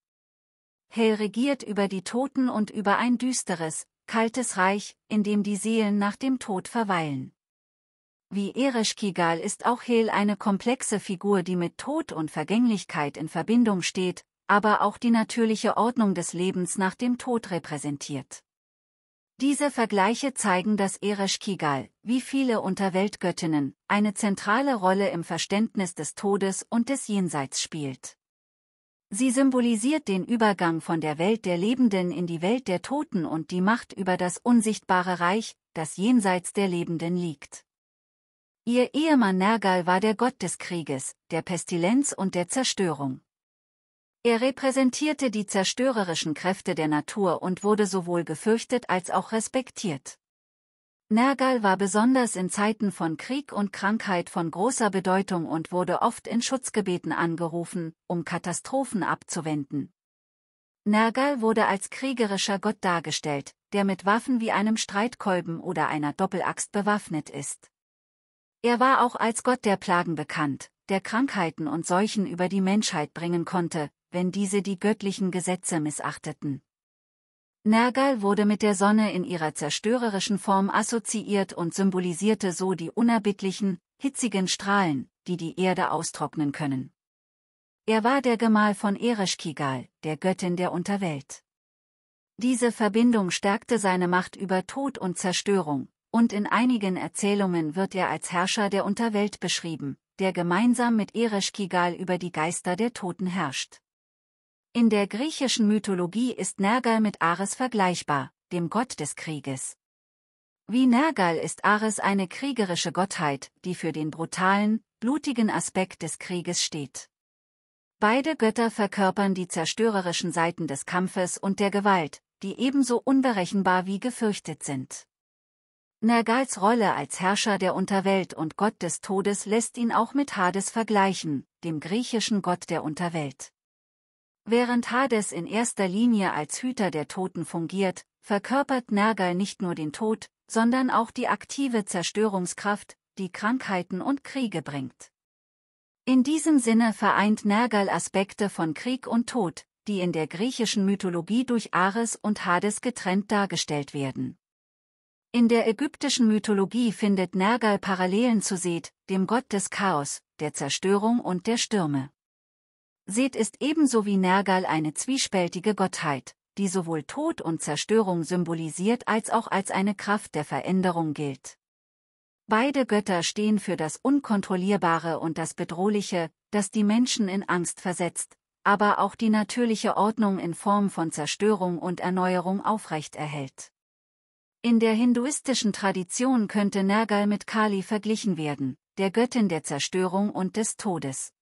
Hel regiert über die Toten und über ein düsteres, kaltes Reich, in dem die Seelen nach dem Tod verweilen. Wie Ereshkigal ist auch Hel eine komplexe Figur, die mit Tod und Vergänglichkeit in Verbindung steht, aber auch die natürliche Ordnung des Lebens nach dem Tod repräsentiert. Diese Vergleiche zeigen, dass Ereshkigal, wie viele Unterweltgöttinnen, eine zentrale Rolle im Verständnis des Todes und des Jenseits spielt. Sie symbolisiert den Übergang von der Welt der Lebenden in die Welt der Toten und die Macht über das unsichtbare Reich, das jenseits der Lebenden liegt. Ihr Ehemann Nergal war der Gott des Krieges, der Pestilenz und der Zerstörung. Er repräsentierte die zerstörerischen Kräfte der Natur und wurde sowohl gefürchtet als auch respektiert. Nergal war besonders in Zeiten von Krieg und Krankheit von großer Bedeutung und wurde oft in Schutzgebeten angerufen, um Katastrophen abzuwenden. Nergal wurde als kriegerischer Gott dargestellt, der mit Waffen wie einem Streitkolben oder einer Doppelaxt bewaffnet ist. Er war auch als Gott der Plagen bekannt, der Krankheiten und Seuchen über die Menschheit bringen konnte, wenn diese die göttlichen Gesetze missachteten. Nergal wurde mit der Sonne in ihrer zerstörerischen Form assoziiert und symbolisierte so die unerbittlichen, hitzigen Strahlen, die die Erde austrocknen können. Er war der Gemahl von Ereshkigal, der Göttin der Unterwelt. Diese Verbindung stärkte seine Macht über Tod und Zerstörung, und in einigen Erzählungen wird er als Herrscher der Unterwelt beschrieben, der gemeinsam mit Ereshkigal über die Geister der Toten herrscht. In der griechischen Mythologie ist Nergal mit Ares vergleichbar, dem Gott des Krieges. Wie Nergal ist Ares eine kriegerische Gottheit, die für den brutalen, blutigen Aspekt des Krieges steht. Beide Götter verkörpern die zerstörerischen Seiten des Kampfes und der Gewalt, die ebenso unberechenbar wie gefürchtet sind. Nergals Rolle als Herrscher der Unterwelt und Gott des Todes lässt ihn auch mit Hades vergleichen, dem griechischen Gott der Unterwelt. Während Hades in erster Linie als Hüter der Toten fungiert, verkörpert Nergal nicht nur den Tod, sondern auch die aktive Zerstörungskraft, die Krankheiten und Kriege bringt. In diesem Sinne vereint Nergal Aspekte von Krieg und Tod, die in der griechischen Mythologie durch Ares und Hades getrennt dargestellt werden. In der ägyptischen Mythologie findet Nergal Parallelen zu Seth, dem Gott des Chaos, der Zerstörung und der Stürme. Seth ist ebenso wie Nergal eine zwiespältige Gottheit, die sowohl Tod und Zerstörung symbolisiert als auch als eine Kraft der Veränderung gilt. Beide Götter stehen für das Unkontrollierbare und das Bedrohliche, das die Menschen in Angst versetzt, aber auch die natürliche Ordnung in Form von Zerstörung und Erneuerung aufrechterhält. In der hinduistischen Tradition könnte Nergal mit Kali verglichen werden, der Göttin der Zerstörung und des Todes.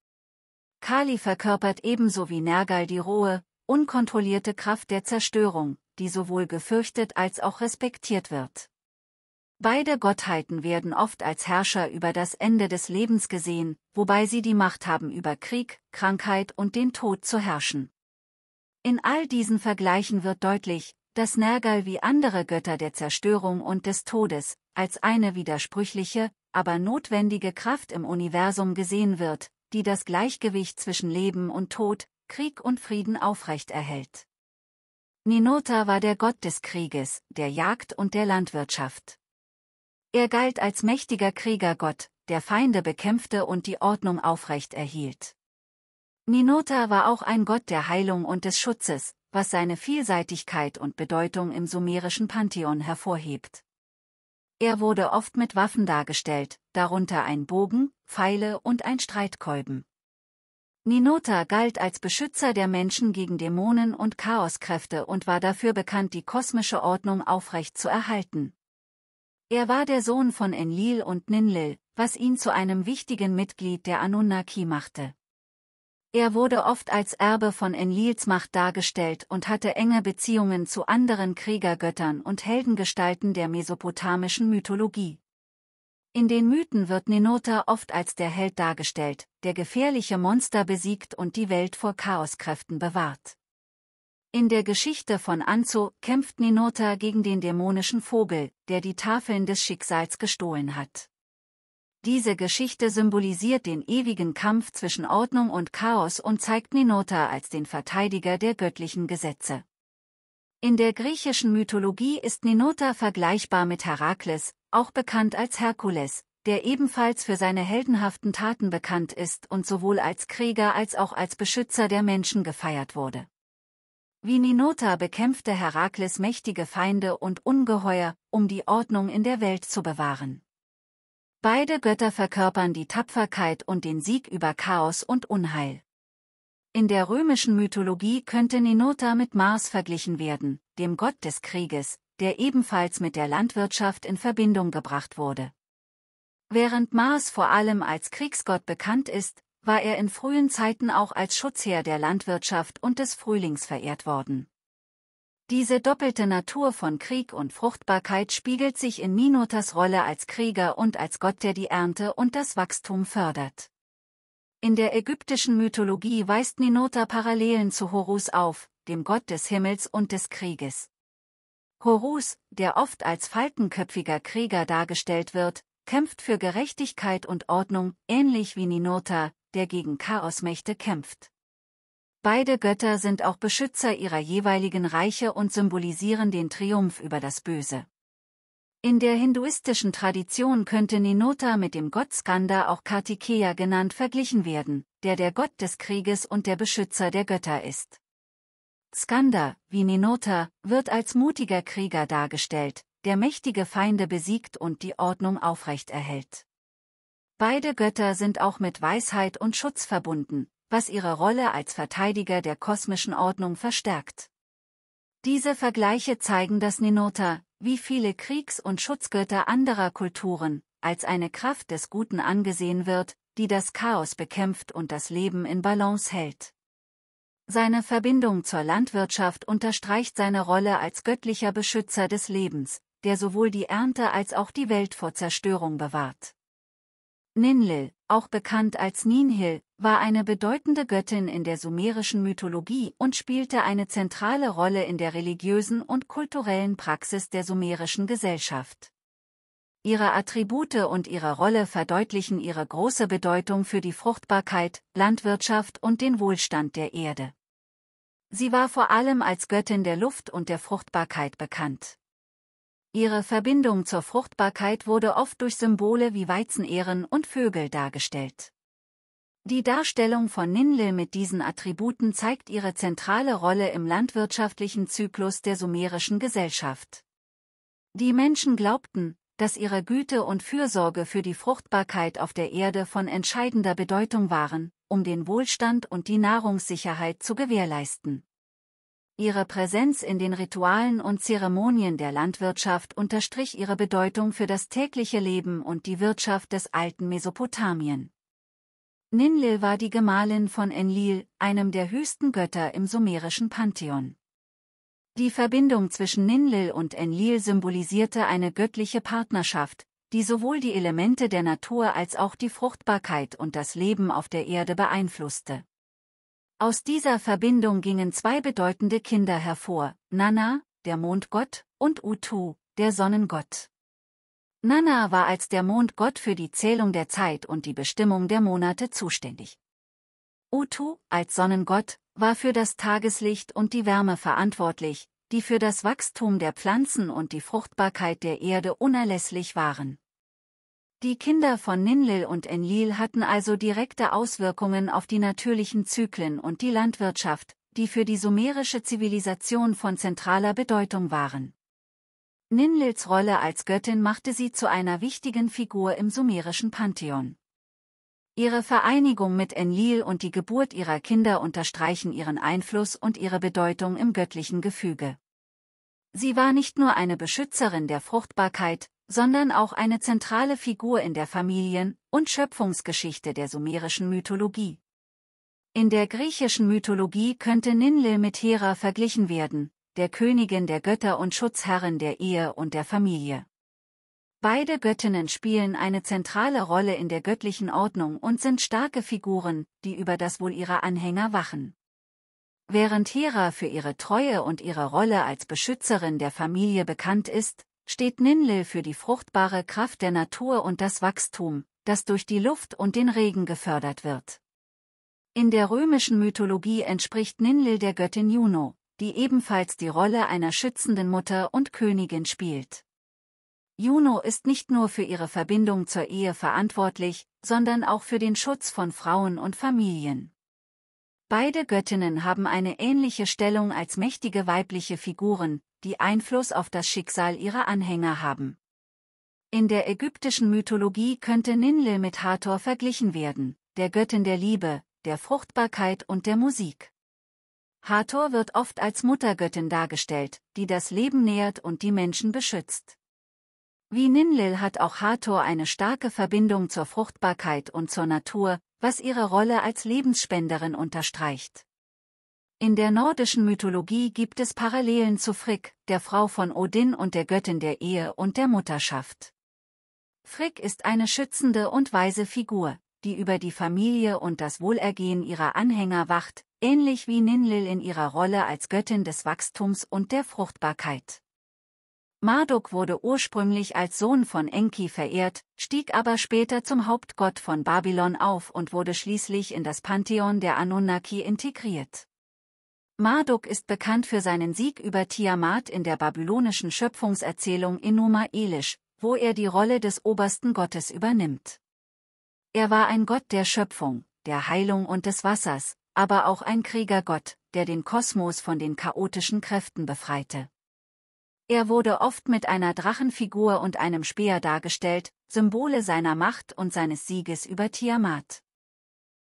Kali verkörpert ebenso wie Nergal die rohe, unkontrollierte Kraft der Zerstörung, die sowohl gefürchtet als auch respektiert wird. Beide Gottheiten werden oft als Herrscher über das Ende des Lebens gesehen, wobei sie die Macht haben, über Krieg, Krankheit und den Tod zu herrschen. In all diesen Vergleichen wird deutlich, dass Nergal wie andere Götter der Zerstörung und des Todes, als eine widersprüchliche, aber notwendige Kraft im Universum gesehen wird, die das Gleichgewicht zwischen Leben und Tod, Krieg und Frieden aufrechterhält. Ninurta war der Gott des Krieges, der Jagd und der Landwirtschaft. Er galt als mächtiger Kriegergott, der Feinde bekämpfte und die Ordnung aufrecht erhielt. Ninurta war auch ein Gott der Heilung und des Schutzes, was seine Vielseitigkeit und Bedeutung im sumerischen Pantheon hervorhebt. Er wurde oft mit Waffen dargestellt, darunter ein Bogen, Pfeile und ein Streitkolben. Ninurta galt als Beschützer der Menschen gegen Dämonen und Chaoskräfte und war dafür bekannt, die kosmische Ordnung aufrecht zu erhalten. Er war der Sohn von Enlil und Ninlil, was ihn zu einem wichtigen Mitglied der Anunnaki machte. Er wurde oft als Erbe von Enlils Macht dargestellt und hatte enge Beziehungen zu anderen Kriegergöttern und Heldengestalten der mesopotamischen Mythologie. In den Mythen wird Ninurta oft als der Held dargestellt, der gefährliche Monster besiegt und die Welt vor Chaoskräften bewahrt. In der Geschichte von Anzo kämpft Ninurta gegen den dämonischen Vogel, der die Tafeln des Schicksals gestohlen hat. Diese Geschichte symbolisiert den ewigen Kampf zwischen Ordnung und Chaos und zeigt Ninurta als den Verteidiger der göttlichen Gesetze. In der griechischen Mythologie ist Ninurta vergleichbar mit Herakles, auch bekannt als Herkules, der ebenfalls für seine heldenhaften Taten bekannt ist und sowohl als Krieger als auch als Beschützer der Menschen gefeiert wurde. Wie Ninurta bekämpfte Herakles mächtige Feinde und Ungeheuer, um die Ordnung in der Welt zu bewahren. Beide Götter verkörpern die Tapferkeit und den Sieg über Chaos und Unheil. In der römischen Mythologie könnte Ninurta mit Mars verglichen werden, dem Gott des Krieges, der ebenfalls mit der Landwirtschaft in Verbindung gebracht wurde. Während Mars vor allem als Kriegsgott bekannt ist, war er in frühen Zeiten auch als Schutzherr der Landwirtschaft und des Frühlings verehrt worden. Diese doppelte Natur von Krieg und Fruchtbarkeit spiegelt sich in Ninurtas Rolle als Krieger und als Gott, der die Ernte und das Wachstum fördert. In der ägyptischen Mythologie weist Ninurta Parallelen zu Horus auf, dem Gott des Himmels und des Krieges. Horus, der oft als falkenköpfiger Krieger dargestellt wird, kämpft für Gerechtigkeit und Ordnung, ähnlich wie Ninurta, der gegen Chaosmächte kämpft. Beide Götter sind auch Beschützer ihrer jeweiligen Reiche und symbolisieren den Triumph über das Böse. In der hinduistischen Tradition könnte Ninurta mit dem Gott Skanda, auch Kartikeya genannt, verglichen werden, der Gott des Krieges und der Beschützer der Götter ist. Skanda, wie Ninurta, wird als mutiger Krieger dargestellt, der mächtige Feinde besiegt und die Ordnung aufrechterhält. Beide Götter sind auch mit Weisheit und Schutz verbunden, was ihre Rolle als Verteidiger der kosmischen Ordnung verstärkt. Diese Vergleiche zeigen, dass Ninurta, wie viele Kriegs- und Schutzgötter anderer Kulturen, als eine Kraft des Guten angesehen wird, die das Chaos bekämpft und das Leben in Balance hält. Seine Verbindung zur Landwirtschaft unterstreicht seine Rolle als göttlicher Beschützer des Lebens, der sowohl die Ernte als auch die Welt vor Zerstörung bewahrt. Ninlil, auch bekannt als Ninhil, war eine bedeutende Göttin in der sumerischen Mythologie und spielte eine zentrale Rolle in der religiösen und kulturellen Praxis der sumerischen Gesellschaft. Ihre Attribute und ihre Rolle verdeutlichen ihre große Bedeutung für die Fruchtbarkeit, Landwirtschaft und den Wohlstand der Erde. Sie war vor allem als Göttin der Luft und der Fruchtbarkeit bekannt. Ihre Verbindung zur Fruchtbarkeit wurde oft durch Symbole wie Weizenähren und Vögel dargestellt. Die Darstellung von Ninlil mit diesen Attributen zeigt ihre zentrale Rolle im landwirtschaftlichen Zyklus der sumerischen Gesellschaft. Die Menschen glaubten, dass ihre Güte und Fürsorge für die Fruchtbarkeit auf der Erde von entscheidender Bedeutung waren, um den Wohlstand und die Nahrungssicherheit zu gewährleisten. Ihre Präsenz in den Ritualen und Zeremonien der Landwirtschaft unterstrich ihre Bedeutung für das tägliche Leben und die Wirtschaft des alten Mesopotamien. Ninlil war die Gemahlin von Enlil, einem der höchsten Götter im sumerischen Pantheon. Die Verbindung zwischen Ninlil und Enlil symbolisierte eine göttliche Partnerschaft, die sowohl die Elemente der Natur als auch die Fruchtbarkeit und das Leben auf der Erde beeinflusste. Aus dieser Verbindung gingen zwei bedeutende Kinder hervor, Nanna, der Mondgott, und Utu, der Sonnengott. Nanna war als der Mondgott für die Zählung der Zeit und die Bestimmung der Monate zuständig. Utu, als Sonnengott, war für das Tageslicht und die Wärme verantwortlich, die für das Wachstum der Pflanzen und die Fruchtbarkeit der Erde unerlässlich waren. Die Kinder von Ninlil und Enlil hatten also direkte Auswirkungen auf die natürlichen Zyklen und die Landwirtschaft, die für die sumerische Zivilisation von zentraler Bedeutung waren. Ninlils Rolle als Göttin machte sie zu einer wichtigen Figur im sumerischen Pantheon. Ihre Vereinigung mit Enlil und die Geburt ihrer Kinder unterstreichen ihren Einfluss und ihre Bedeutung im göttlichen Gefüge. Sie war nicht nur eine Beschützerin der Fruchtbarkeit, sondern auch eine zentrale Figur in der Familien- und Schöpfungsgeschichte der sumerischen Mythologie. In der griechischen Mythologie könnte Ninlil mit Hera verglichen werden, der Königin der Götter und Schutzherrin der Ehe und der Familie. Beide Göttinnen spielen eine zentrale Rolle in der göttlichen Ordnung und sind starke Figuren, die über das Wohl ihrer Anhänger wachen. Während Hera für ihre Treue und ihre Rolle als Beschützerin der Familie bekannt ist, steht Ninlil für die fruchtbare Kraft der Natur und das Wachstum, das durch die Luft und den Regen gefördert wird. In der römischen Mythologie entspricht Ninlil der Göttin Juno, die ebenfalls die Rolle einer schützenden Mutter und Königin spielt. Juno ist nicht nur für ihre Verbindung zur Ehe verantwortlich, sondern auch für den Schutz von Frauen und Familien. Beide Göttinnen haben eine ähnliche Stellung als mächtige weibliche Figuren, die Einfluss auf das Schicksal ihrer Anhänger haben. In der ägyptischen Mythologie könnte Ninlil mit Hathor verglichen werden, der Göttin der Liebe, der Fruchtbarkeit und der Musik. Hathor wird oft als Muttergöttin dargestellt, die das Leben nährt und die Menschen beschützt. Wie Ninlil hat auch Hathor eine starke Verbindung zur Fruchtbarkeit und zur Natur, was ihre Rolle als Lebensspenderin unterstreicht. In der nordischen Mythologie gibt es Parallelen zu Frigg, der Frau von Odin und der Göttin der Ehe und der Mutterschaft. Frigg ist eine schützende und weise Figur, die über die Familie und das Wohlergehen ihrer Anhänger wacht, ähnlich wie Ninlil in ihrer Rolle als Göttin des Wachstums und der Fruchtbarkeit. Marduk wurde ursprünglich als Sohn von Enki verehrt, stieg aber später zum Hauptgott von Babylon auf und wurde schließlich in das Pantheon der Anunnaki integriert. Marduk ist bekannt für seinen Sieg über Tiamat in der babylonischen Schöpfungserzählung Enuma Elish, wo er die Rolle des obersten Gottes übernimmt. Er war ein Gott der Schöpfung, der Heilung und des Wassers, aber auch ein Kriegergott, der den Kosmos von den chaotischen Kräften befreite. Er wurde oft mit einer Drachenfigur und einem Speer dargestellt, Symbole seiner Macht und seines Sieges über Tiamat.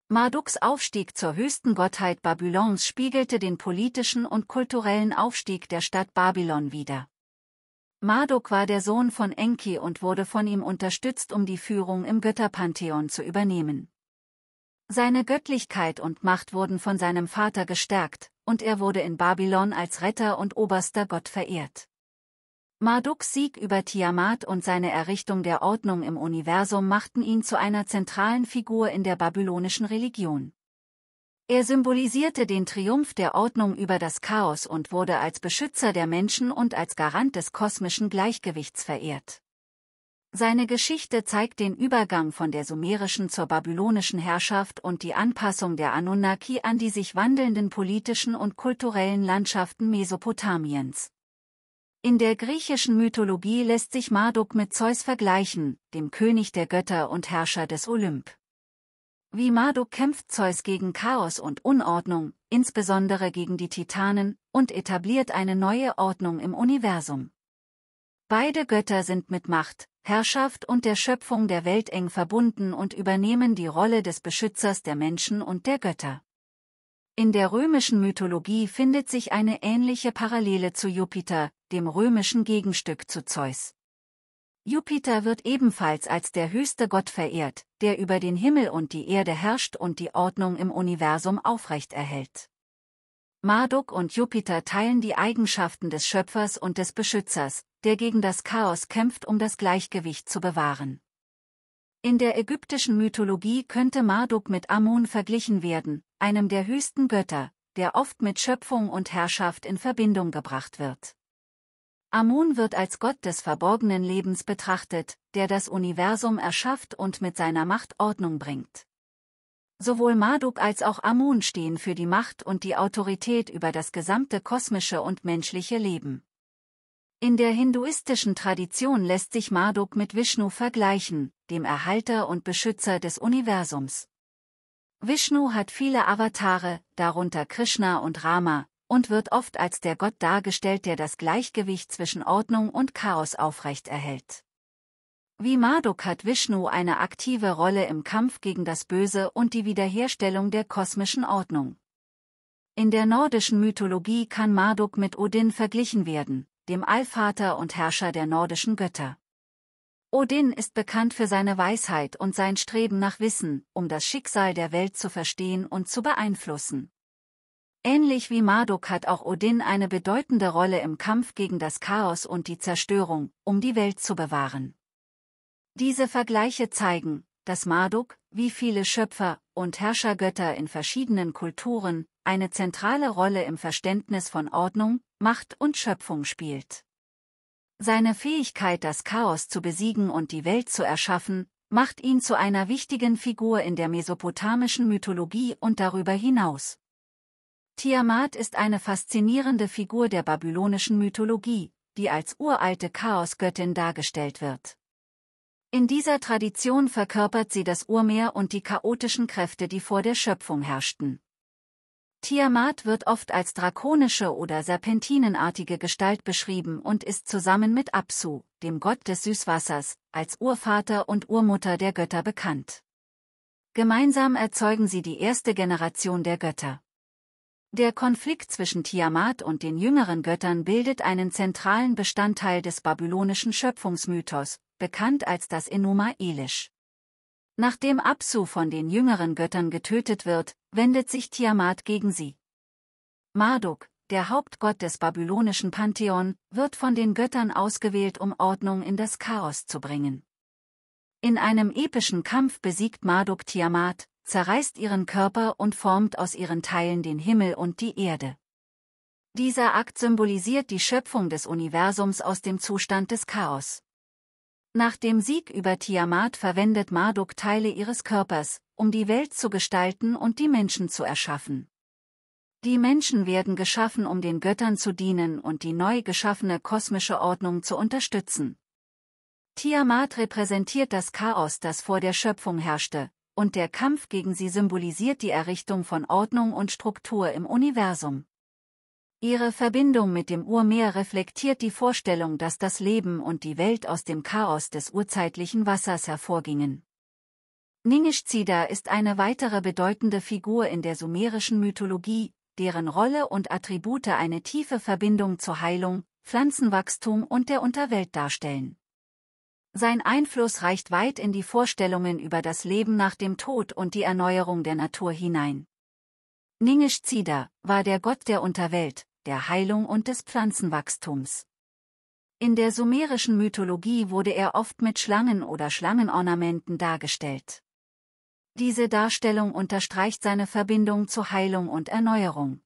Marduks Aufstieg zur höchsten Gottheit Babylons spiegelte den politischen und kulturellen Aufstieg der Stadt Babylon wider. Marduk war der Sohn von Enki und wurde von ihm unterstützt, um die Führung im Götterpantheon zu übernehmen. Seine Göttlichkeit und Macht wurden von seinem Vater gestärkt, und er wurde in Babylon als Retter und oberster Gott verehrt. Marduks Sieg über Tiamat und seine Errichtung der Ordnung im Universum machten ihn zu einer zentralen Figur in der babylonischen Religion. Er symbolisierte den Triumph der Ordnung über das Chaos und wurde als Beschützer der Menschen und als Garant des kosmischen Gleichgewichts verehrt. Seine Geschichte zeigt den Übergang von der sumerischen zur babylonischen Herrschaft und die Anpassung der Anunnaki an die sich wandelnden politischen und kulturellen Landschaften Mesopotamiens. In der griechischen Mythologie lässt sich Marduk mit Zeus vergleichen, dem König der Götter und Herrscher des Olymp. Wie Marduk kämpft Zeus gegen Chaos und Unordnung, insbesondere gegen die Titanen, und etabliert eine neue Ordnung im Universum. Beide Götter sind mit Macht, Herrschaft und der Schöpfung der Welt eng verbunden und übernehmen die Rolle des Beschützers der Menschen und der Götter. In der römischen Mythologie findet sich eine ähnliche Parallele zu Jupiter, dem römischen Gegenstück zu Zeus. Jupiter wird ebenfalls als der höchste Gott verehrt, der über den Himmel und die Erde herrscht und die Ordnung im Universum aufrechterhält. Marduk und Jupiter teilen die Eigenschaften des Schöpfers und des Beschützers, der gegen das Chaos kämpft, um das Gleichgewicht zu bewahren. In der ägyptischen Mythologie könnte Marduk mit Amun verglichen werden, einem der höchsten Götter, der oft mit Schöpfung und Herrschaft in Verbindung gebracht wird. Amun wird als Gott des verborgenen Lebens betrachtet, der das Universum erschafft und mit seiner Macht Ordnung bringt. Sowohl Marduk als auch Amun stehen für die Macht und die Autorität über das gesamte kosmische und menschliche Leben. In der hinduistischen Tradition lässt sich Marduk mit Vishnu vergleichen, dem Erhalter und Beschützer des Universums. Vishnu hat viele Avatare, darunter Krishna und Rama, und wird oft als der Gott dargestellt, der das Gleichgewicht zwischen Ordnung und Chaos aufrechterhält. Wie Marduk hat Vishnu eine aktive Rolle im Kampf gegen das Böse und die Wiederherstellung der kosmischen Ordnung. In der nordischen Mythologie kann Marduk mit Odin verglichen werden, dem Allvater und Herrscher der nordischen Götter. Odin ist bekannt für seine Weisheit und sein Streben nach Wissen, um das Schicksal der Welt zu verstehen und zu beeinflussen. Ähnlich wie Marduk hat auch Odin eine bedeutende Rolle im Kampf gegen das Chaos und die Zerstörung, um die Welt zu bewahren. Diese Vergleiche zeigen, dass Marduk, wie viele Schöpfer- und Herrschergötter in verschiedenen Kulturen, eine zentrale Rolle im Verständnis von Ordnung, Macht und Schöpfung spielt. Seine Fähigkeit, das Chaos zu besiegen und die Welt zu erschaffen, macht ihn zu einer wichtigen Figur in der mesopotamischen Mythologie und darüber hinaus. Tiamat ist eine faszinierende Figur der babylonischen Mythologie, die als uralte Chaosgöttin dargestellt wird. In dieser Tradition verkörpert sie das Urmeer und die chaotischen Kräfte, die vor der Schöpfung herrschten. Tiamat wird oft als drakonische oder serpentinenartige Gestalt beschrieben und ist zusammen mit Apsu, dem Gott des Süßwassers, als Urvater und Urmutter der Götter bekannt. Gemeinsam erzeugen sie die erste Generation der Götter. Der Konflikt zwischen Tiamat und den jüngeren Göttern bildet einen zentralen Bestandteil des babylonischen Schöpfungsmythos, bekannt als das Enuma Elish. Nachdem Apsu von den jüngeren Göttern getötet wird, wendet sich Tiamat gegen sie. Marduk, der Hauptgott des babylonischen Pantheon, wird von den Göttern ausgewählt, um Ordnung in das Chaos zu bringen. In einem epischen Kampf besiegt Marduk Tiamat, zerreißt ihren Körper und formt aus ihren Teilen den Himmel und die Erde. Dieser Akt symbolisiert die Schöpfung des Universums aus dem Zustand des Chaos. Nach dem Sieg über Tiamat verwendet Marduk Teile ihres Körpers, um die Welt zu gestalten und die Menschen zu erschaffen. Die Menschen werden geschaffen, um den Göttern zu dienen und die neu geschaffene kosmische Ordnung zu unterstützen. Tiamat repräsentiert das Chaos, das vor der Schöpfung herrschte, und der Kampf gegen sie symbolisiert die Errichtung von Ordnung und Struktur im Universum. Ihre Verbindung mit dem Urmeer reflektiert die Vorstellung, dass das Leben und die Welt aus dem Chaos des urzeitlichen Wassers hervorgingen. Ningishzida ist eine weitere bedeutende Figur in der sumerischen Mythologie, deren Rolle und Attribute eine tiefe Verbindung zur Heilung, Pflanzenwachstum und der Unterwelt darstellen. Sein Einfluss reicht weit in die Vorstellungen über das Leben nach dem Tod und die Erneuerung der Natur hinein. Ningishzida war der Gott der Unterwelt, der Heilung und des Pflanzenwachstums. In der sumerischen Mythologie wurde er oft mit Schlangen oder Schlangenornamenten dargestellt. Diese Darstellung unterstreicht seine Verbindung zu Heilung und Erneuerung.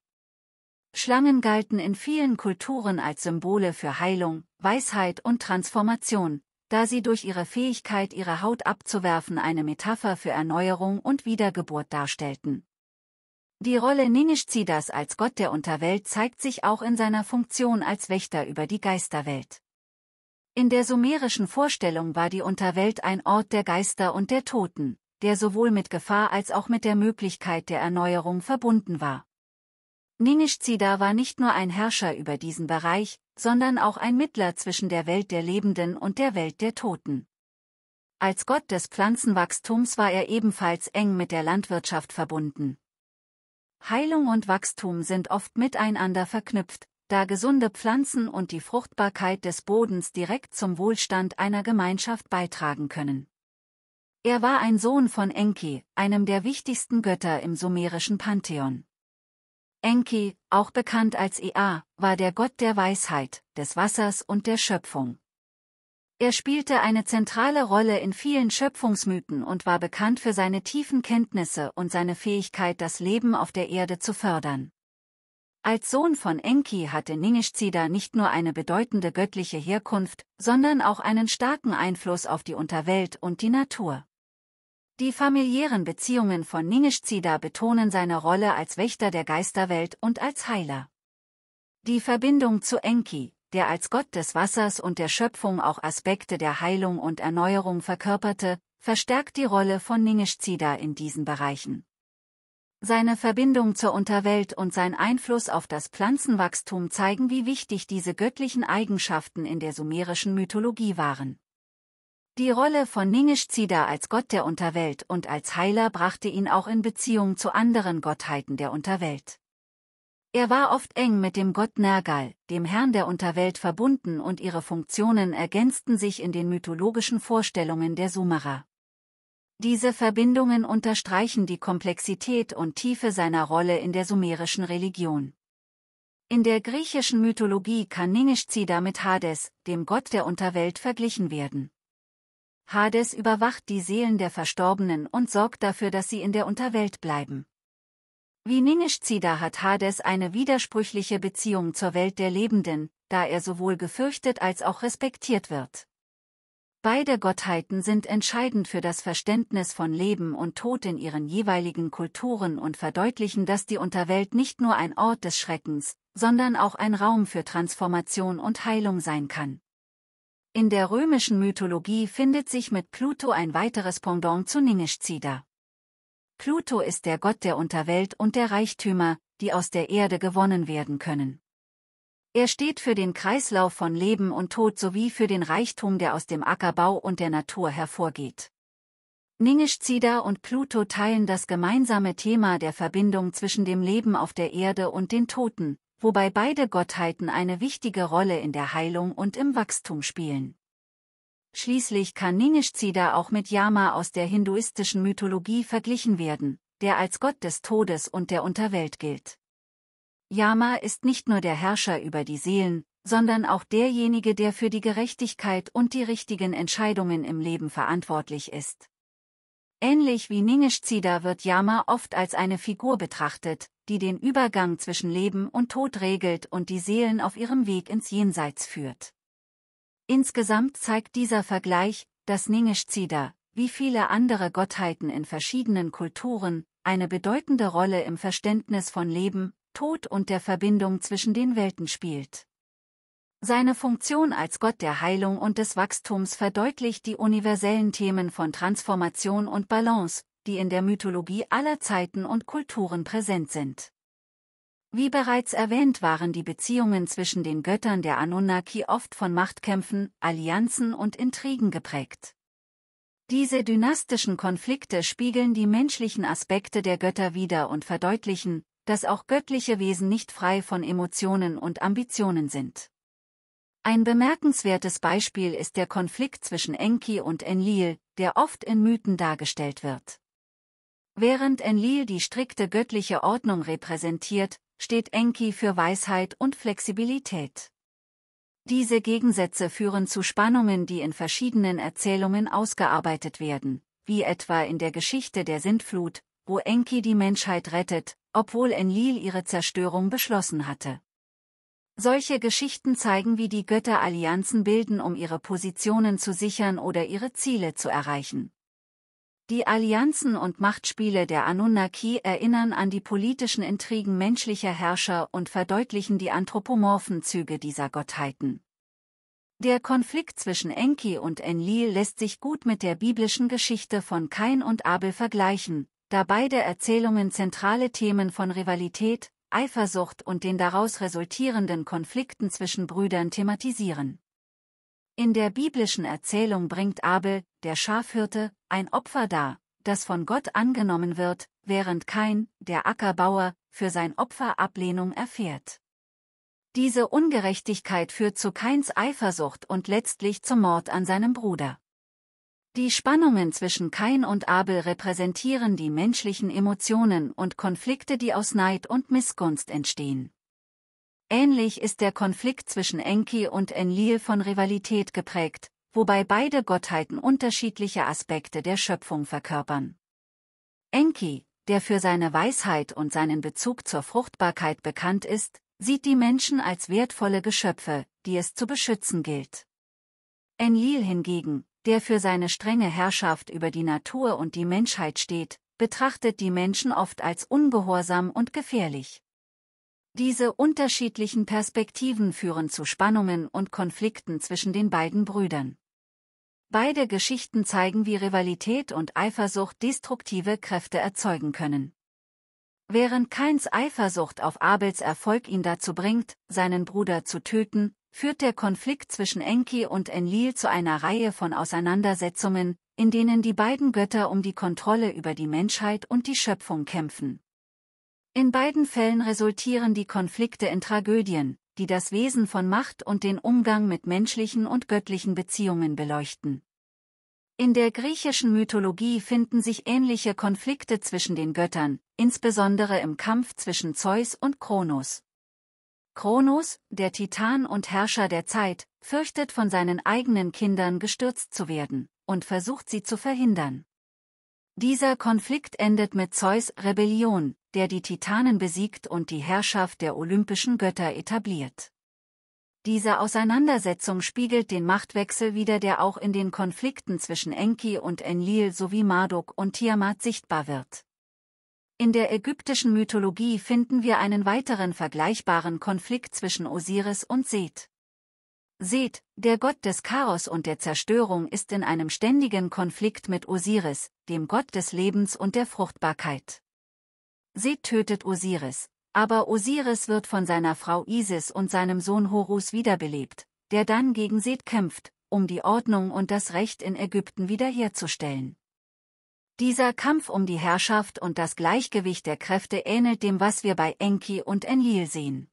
Schlangen galten in vielen Kulturen als Symbole für Heilung, Weisheit und Transformation, da sie durch ihre Fähigkeit, ihre Haut abzuwerfen, eine Metapher für Erneuerung und Wiedergeburt darstellten. Die Rolle Ningishzidas als Gott der Unterwelt zeigt sich auch in seiner Funktion als Wächter über die Geisterwelt. In der sumerischen Vorstellung war die Unterwelt ein Ort der Geister und der Toten, der sowohl mit Gefahr als auch mit der Möglichkeit der Erneuerung verbunden war. Ningishzida war nicht nur ein Herrscher über diesen Bereich, sondern auch ein Mittler zwischen der Welt der Lebenden und der Welt der Toten. Als Gott des Pflanzenwachstums war er ebenfalls eng mit der Landwirtschaft verbunden. Heilung und Wachstum sind oft miteinander verknüpft, da gesunde Pflanzen und die Fruchtbarkeit des Bodens direkt zum Wohlstand einer Gemeinschaft beitragen können. Er war ein Sohn von Enki, einem der wichtigsten Götter im sumerischen Pantheon. Enki, auch bekannt als Ea, war der Gott der Weisheit, des Wassers und der Schöpfung. Er spielte eine zentrale Rolle in vielen Schöpfungsmythen und war bekannt für seine tiefen Kenntnisse und seine Fähigkeit, das Leben auf der Erde zu fördern. Als Sohn von Enki hatte Ningishzida nicht nur eine bedeutende göttliche Herkunft, sondern auch einen starken Einfluss auf die Unterwelt und die Natur. Die familiären Beziehungen von Ningishzida betonen seine Rolle als Wächter der Geisterwelt und als Heiler. Die Verbindung zu Enki, der als Gott des Wassers und der Schöpfung auch Aspekte der Heilung und Erneuerung verkörperte, verstärkt die Rolle von Ningishzida in diesen Bereichen. Seine Verbindung zur Unterwelt und sein Einfluss auf das Pflanzenwachstum zeigen, wie wichtig diese göttlichen Eigenschaften in der sumerischen Mythologie waren. Die Rolle von Ningishzida als Gott der Unterwelt und als Heiler brachte ihn auch in Beziehung zu anderen Gottheiten der Unterwelt. Er war oft eng mit dem Gott Nergal, dem Herrn der Unterwelt, verbunden und ihre Funktionen ergänzten sich in den mythologischen Vorstellungen der Sumerer. Diese Verbindungen unterstreichen die Komplexität und Tiefe seiner Rolle in der sumerischen Religion. In der griechischen Mythologie kann Ningishzida mit Hades, dem Gott der Unterwelt, verglichen werden. Hades überwacht die Seelen der Verstorbenen und sorgt dafür, dass sie in der Unterwelt bleiben. Wie Ningishzida hat Hades eine widersprüchliche Beziehung zur Welt der Lebenden, da er sowohl gefürchtet als auch respektiert wird. Beide Gottheiten sind entscheidend für das Verständnis von Leben und Tod in ihren jeweiligen Kulturen und verdeutlichen, dass die Unterwelt nicht nur ein Ort des Schreckens, sondern auch ein Raum für Transformation und Heilung sein kann. In der römischen Mythologie findet sich mit Pluto ein weiteres Pendant zu Ningishzida. Pluto ist der Gott der Unterwelt und der Reichtümer, die aus der Erde gewonnen werden können. Er steht für den Kreislauf von Leben und Tod sowie für den Reichtum, der aus dem Ackerbau und der Natur hervorgeht. Ningishzida und Pluto teilen das gemeinsame Thema der Verbindung zwischen dem Leben auf der Erde und den Toten, wobei beide Gottheiten eine wichtige Rolle in der Heilung und im Wachstum spielen. Schließlich kann Ningishzida auch mit Yama aus der hinduistischen Mythologie verglichen werden, der als Gott des Todes und der Unterwelt gilt. Yama ist nicht nur der Herrscher über die Seelen, sondern auch derjenige, der für die Gerechtigkeit und die richtigen Entscheidungen im Leben verantwortlich ist. Ähnlich wie Ningishzida wird Yama oft als eine Figur betrachtet, die den Übergang zwischen Leben und Tod regelt und die Seelen auf ihrem Weg ins Jenseits führt. Insgesamt zeigt dieser Vergleich, dass Ningishzida, wie viele andere Gottheiten in verschiedenen Kulturen, eine bedeutende Rolle im Verständnis von Leben, Tod und der Verbindung zwischen den Welten spielt. Seine Funktion als Gott der Heilung und des Wachstums verdeutlicht die universellen Themen von Transformation und Balance, die in der Mythologie aller Zeiten und Kulturen präsent sind. Wie bereits erwähnt, waren die Beziehungen zwischen den Göttern der Anunnaki oft von Machtkämpfen, Allianzen und Intrigen geprägt. Diese dynastischen Konflikte spiegeln die menschlichen Aspekte der Götter wider und verdeutlichen, dass auch göttliche Wesen nicht frei von Emotionen und Ambitionen sind. Ein bemerkenswertes Beispiel ist der Konflikt zwischen Enki und Enlil, der oft in Mythen dargestellt wird. Während Enlil die strikte göttliche Ordnung repräsentiert, steht Enki für Weisheit und Flexibilität. Diese Gegensätze führen zu Spannungen, die in verschiedenen Erzählungen ausgearbeitet werden, wie etwa in der Geschichte der Sintflut, wo Enki die Menschheit rettet, obwohl Enlil ihre Zerstörung beschlossen hatte. Solche Geschichten zeigen, wie die Götter Allianzen bilden, um ihre Positionen zu sichern oder ihre Ziele zu erreichen. Die Allianzen und Machtspiele der Anunnaki erinnern an die politischen Intrigen menschlicher Herrscher und verdeutlichen die anthropomorphen Züge dieser Gottheiten. Der Konflikt zwischen Enki und Enlil lässt sich gut mit der biblischen Geschichte von Kain und Abel vergleichen, da beide Erzählungen zentrale Themen von Rivalität, Eifersucht und den daraus resultierenden Konflikten zwischen Brüdern thematisieren. In der biblischen Erzählung bringt Abel, der Schafhirte, ein Opfer dar, das von Gott angenommen wird, während Kain, der Ackerbauer, für sein Opfer Ablehnung erfährt. Diese Ungerechtigkeit führt zu Kains Eifersucht und letztlich zum Mord an seinem Bruder. Die Spannungen zwischen Kain und Abel repräsentieren die menschlichen Emotionen und Konflikte, die aus Neid und Missgunst entstehen. Ähnlich ist der Konflikt zwischen Enki und Enlil von Rivalität geprägt, wobei beide Gottheiten unterschiedliche Aspekte der Schöpfung verkörpern. Enki, der für seine Weisheit und seinen Bezug zur Fruchtbarkeit bekannt ist, sieht die Menschen als wertvolle Geschöpfe, die es zu beschützen gilt. Enlil hingegen, der für seine strenge Herrschaft über die Natur und die Menschheit steht, betrachtet die Menschen oft als ungehorsam und gefährlich. Diese unterschiedlichen Perspektiven führen zu Spannungen und Konflikten zwischen den beiden Brüdern. Beide Geschichten zeigen, wie Rivalität und Eifersucht destruktive Kräfte erzeugen können. Während Kains Eifersucht auf Abels Erfolg ihn dazu bringt, seinen Bruder zu töten, führt der Konflikt zwischen Enki und Enlil zu einer Reihe von Auseinandersetzungen, in denen die beiden Götter um die Kontrolle über die Menschheit und die Schöpfung kämpfen. In beiden Fällen resultieren die Konflikte in Tragödien, die das Wesen von Macht und den Umgang mit menschlichen und göttlichen Beziehungen beleuchten. In der griechischen Mythologie finden sich ähnliche Konflikte zwischen den Göttern, insbesondere im Kampf zwischen Zeus und Kronos. Kronos, der Titan und Herrscher der Zeit, fürchtet von seinen eigenen Kindern gestürzt zu werden und versucht sie zu verhindern. Dieser Konflikt endet mit Zeus' Rebellion, der die Titanen besiegt und die Herrschaft der olympischen Götter etabliert. Diese Auseinandersetzung spiegelt den Machtwechsel wider, der auch in den Konflikten zwischen Enki und Enlil sowie Marduk und Tiamat sichtbar wird. In der ägyptischen Mythologie finden wir einen weiteren vergleichbaren Konflikt zwischen Osiris und Seth. Seth, der Gott des Chaos und der Zerstörung, ist in einem ständigen Konflikt mit Osiris, dem Gott des Lebens und der Fruchtbarkeit. Seth tötet Osiris, aber Osiris wird von seiner Frau Isis und seinem Sohn Horus wiederbelebt, der dann gegen Seth kämpft, um die Ordnung und das Recht in Ägypten wiederherzustellen. Dieser Kampf um die Herrschaft und das Gleichgewicht der Kräfte ähnelt dem, was wir bei Enki und Enlil sehen.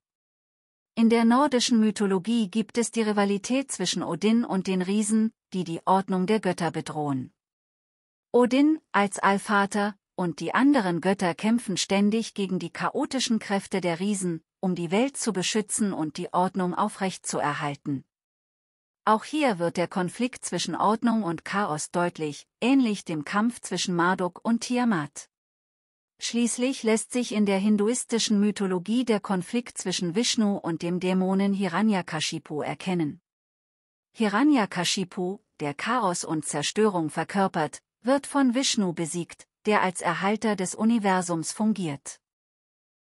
In der nordischen Mythologie gibt es die Rivalität zwischen Odin und den Riesen, die die Ordnung der Götter bedrohen. Odin, als Allvater, und die anderen Götter kämpfen ständig gegen die chaotischen Kräfte der Riesen, um die Welt zu beschützen und die Ordnung aufrechtzuerhalten. Auch hier wird der Konflikt zwischen Ordnung und Chaos deutlich, ähnlich dem Kampf zwischen Marduk und Tiamat. Schließlich lässt sich in der hinduistischen Mythologie der Konflikt zwischen Vishnu und dem Dämonen Hiranyakashipu erkennen. Hiranyakashipu, der Chaos und Zerstörung verkörpert, wird von Vishnu besiegt, der als Erhalter des Universums fungiert.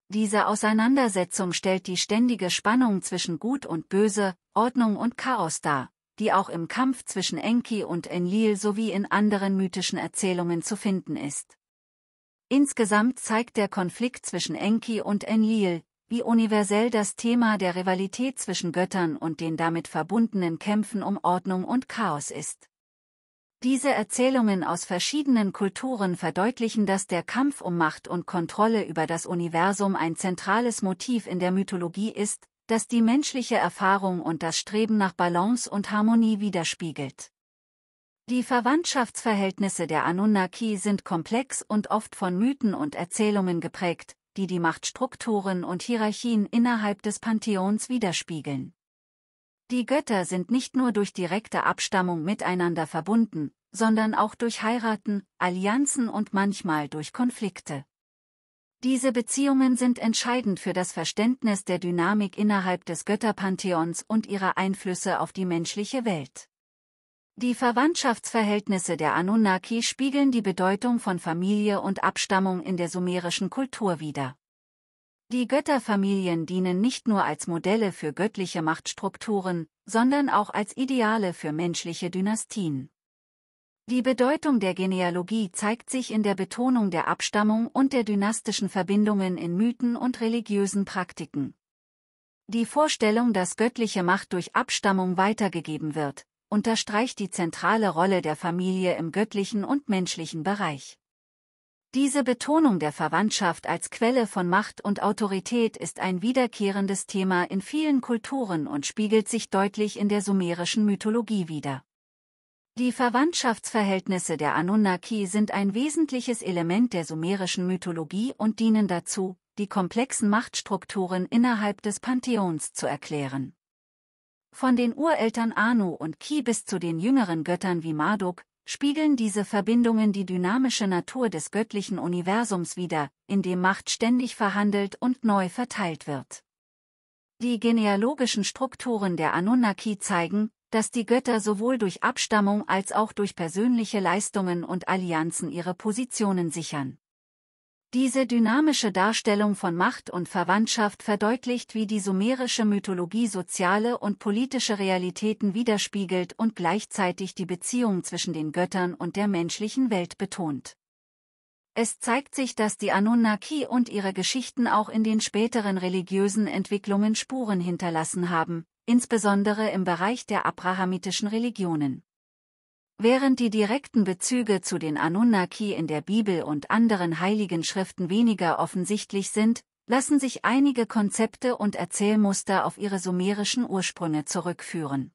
Diese Auseinandersetzung stellt die ständige Spannung zwischen Gut und Böse, Ordnung und Chaos dar, die auch im Kampf zwischen Enki und Enlil sowie in anderen mythischen Erzählungen zu finden ist. Insgesamt zeigt der Konflikt zwischen Enki und Enlil, wie universell das Thema der Rivalität zwischen Göttern und den damit verbundenen Kämpfen um Ordnung und Chaos ist. Diese Erzählungen aus verschiedenen Kulturen verdeutlichen, dass der Kampf um Macht und Kontrolle über das Universum ein zentrales Motiv in der Mythologie ist, das die menschliche Erfahrung und das Streben nach Balance und Harmonie widerspiegelt. Die Verwandtschaftsverhältnisse der Anunnaki sind komplex und oft von Mythen und Erzählungen geprägt, die die Machtstrukturen und Hierarchien innerhalb des Pantheons widerspiegeln. Die Götter sind nicht nur durch direkte Abstammung miteinander verbunden, sondern auch durch Heiraten, Allianzen und manchmal durch Konflikte. Diese Beziehungen sind entscheidend für das Verständnis der Dynamik innerhalb des Götterpantheons und ihrer Einflüsse auf die menschliche Welt. Die Verwandtschaftsverhältnisse der Anunnaki spiegeln die Bedeutung von Familie und Abstammung in der sumerischen Kultur wider. Die Götterfamilien dienen nicht nur als Modelle für göttliche Machtstrukturen, sondern auch als Ideale für menschliche Dynastien. Die Bedeutung der Genealogie zeigt sich in der Betonung der Abstammung und der dynastischen Verbindungen in Mythen und religiösen Praktiken. Die Vorstellung, dass göttliche Macht durch Abstammung weitergegeben wird, unterstreicht die zentrale Rolle der Familie im göttlichen und menschlichen Bereich. Diese Betonung der Verwandtschaft als Quelle von Macht und Autorität ist ein wiederkehrendes Thema in vielen Kulturen und spiegelt sich deutlich in der sumerischen Mythologie wider. Die Verwandtschaftsverhältnisse der Anunnaki sind ein wesentliches Element der sumerischen Mythologie und dienen dazu, die komplexen Machtstrukturen innerhalb des Pantheons zu erklären. Von den Ureltern Anu und Ki bis zu den jüngeren Göttern wie Marduk spiegeln diese Verbindungen die dynamische Natur des göttlichen Universums wider, in dem Macht ständig verhandelt und neu verteilt wird. Die genealogischen Strukturen der Anunnaki zeigen, dass die Götter sowohl durch Abstammung als auch durch persönliche Leistungen und Allianzen ihre Positionen sichern. Diese dynamische Darstellung von Macht und Verwandtschaft verdeutlicht, wie die sumerische Mythologie soziale und politische Realitäten widerspiegelt und gleichzeitig die Beziehung zwischen den Göttern und der menschlichen Welt betont. Es zeigt sich, dass die Anunnaki und ihre Geschichten auch in den späteren religiösen Entwicklungen Spuren hinterlassen haben, insbesondere im Bereich der abrahamitischen Religionen. Während die direkten Bezüge zu den Anunnaki in der Bibel und anderen heiligen Schriften weniger offensichtlich sind, lassen sich einige Konzepte und Erzählmuster auf ihre sumerischen Ursprünge zurückführen.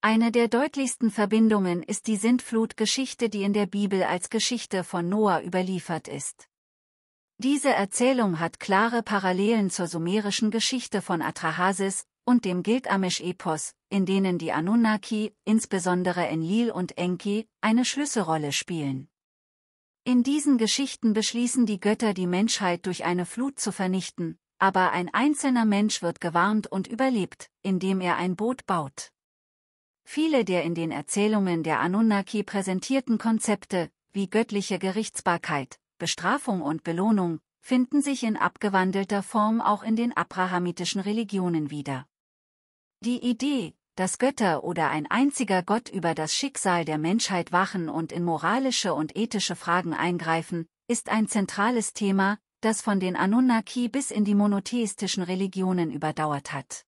Eine der deutlichsten Verbindungen ist die Sintflutgeschichte, die in der Bibel als Geschichte von Noah überliefert ist. Diese Erzählung hat klare Parallelen zur sumerischen Geschichte von Atrahasis und dem Gilgamesch-Epos, in denen die Anunnaki, insbesondere Enlil und Enki, eine Schlüsselrolle spielen. In diesen Geschichten beschließen die Götter, die Menschheit durch eine Flut zu vernichten, aber ein einzelner Mensch wird gewarnt und überlebt, indem er ein Boot baut. Viele der in den Erzählungen der Anunnaki präsentierten Konzepte, wie göttliche Gerichtsbarkeit, Bestrafung und Belohnung, finden sich in abgewandelter Form auch in den abrahamitischen Religionen wieder. Die Idee, dass Götter oder ein einziger Gott über das Schicksal der Menschheit wachen und in moralische und ethische Fragen eingreifen, ist ein zentrales Thema, das von den Anunnaki bis in die monotheistischen Religionen überdauert hat.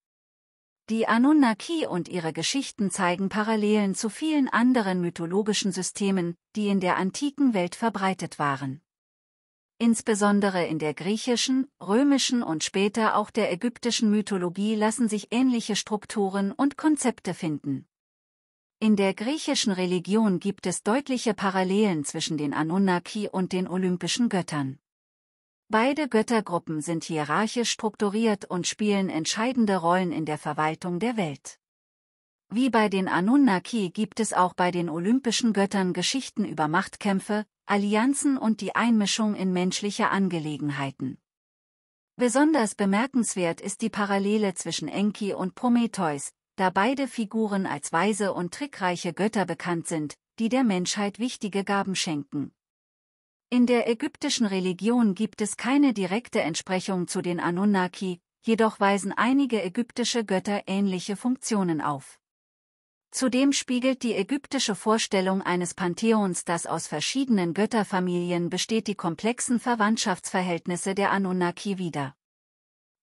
Die Anunnaki und ihre Geschichten zeigen Parallelen zu vielen anderen mythologischen Systemen, die in der antiken Welt verbreitet waren. Insbesondere in der griechischen, römischen und später auch der ägyptischen Mythologie lassen sich ähnliche Strukturen und Konzepte finden. In der griechischen Religion gibt es deutliche Parallelen zwischen den Anunnaki und den olympischen Göttern. Beide Göttergruppen sind hierarchisch strukturiert und spielen entscheidende Rollen in der Verwaltung der Welt. Wie bei den Anunnaki gibt es auch bei den olympischen Göttern Geschichten über Machtkämpfe, Allianzen und die Einmischung in menschliche Angelegenheiten. Besonders bemerkenswert ist die Parallele zwischen Enki und Prometheus, da beide Figuren als weise und trickreiche Götter bekannt sind, die der Menschheit wichtige Gaben schenken. In der ägyptischen Religion gibt es keine direkte Entsprechung zu den Anunnaki, jedoch weisen einige ägyptische Götter ähnliche Funktionen auf. Zudem spiegelt die ägyptische Vorstellung eines Pantheons, das aus verschiedenen Götterfamilien besteht, die komplexen Verwandtschaftsverhältnisse der Anunnaki wider.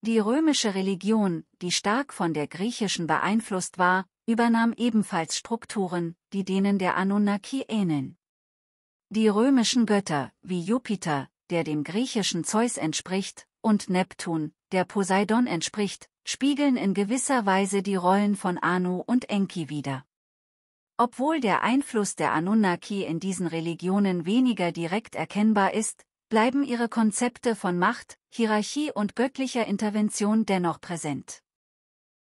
Die römische Religion, die stark von der griechischen beeinflusst war, übernahm ebenfalls Strukturen, die denen der Anunnaki ähneln. Die römischen Götter, wie Jupiter, der dem griechischen Zeus entspricht, und Neptun, der Poseidon entspricht, spiegeln in gewisser Weise die Rollen von Anu und Enki wider. Obwohl der Einfluss der Anunnaki in diesen Religionen weniger direkt erkennbar ist, bleiben ihre Konzepte von Macht, Hierarchie und göttlicher Intervention dennoch präsent.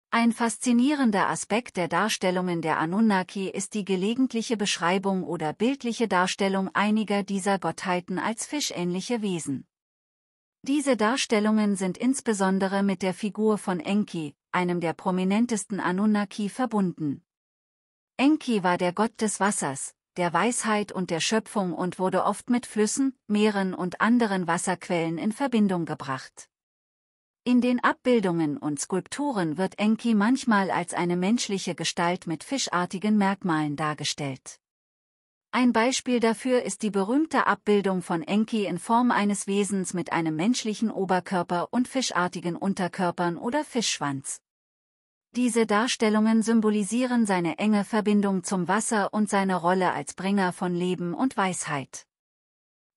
Ein faszinierender Aspekt der Darstellungen der Anunnaki ist die gelegentliche Beschreibung oder bildliche Darstellung einiger dieser Gottheiten als fischähnliche Wesen. Diese Darstellungen sind insbesondere mit der Figur von Enki, einem der prominentesten Anunnaki, verbunden. Enki war der Gott des Wassers, der Weisheit und der Schöpfung und wurde oft mit Flüssen, Meeren und anderen Wasserquellen in Verbindung gebracht. In den Abbildungen und Skulpturen wird Enki manchmal als eine menschliche Gestalt mit fischartigen Merkmalen dargestellt. Ein Beispiel dafür ist die berühmte Abbildung von Enki in Form eines Wesens mit einem menschlichen Oberkörper und fischartigen Unterkörpern oder Fischschwanz. Diese Darstellungen symbolisieren seine enge Verbindung zum Wasser und seine Rolle als Bringer von Leben und Weisheit.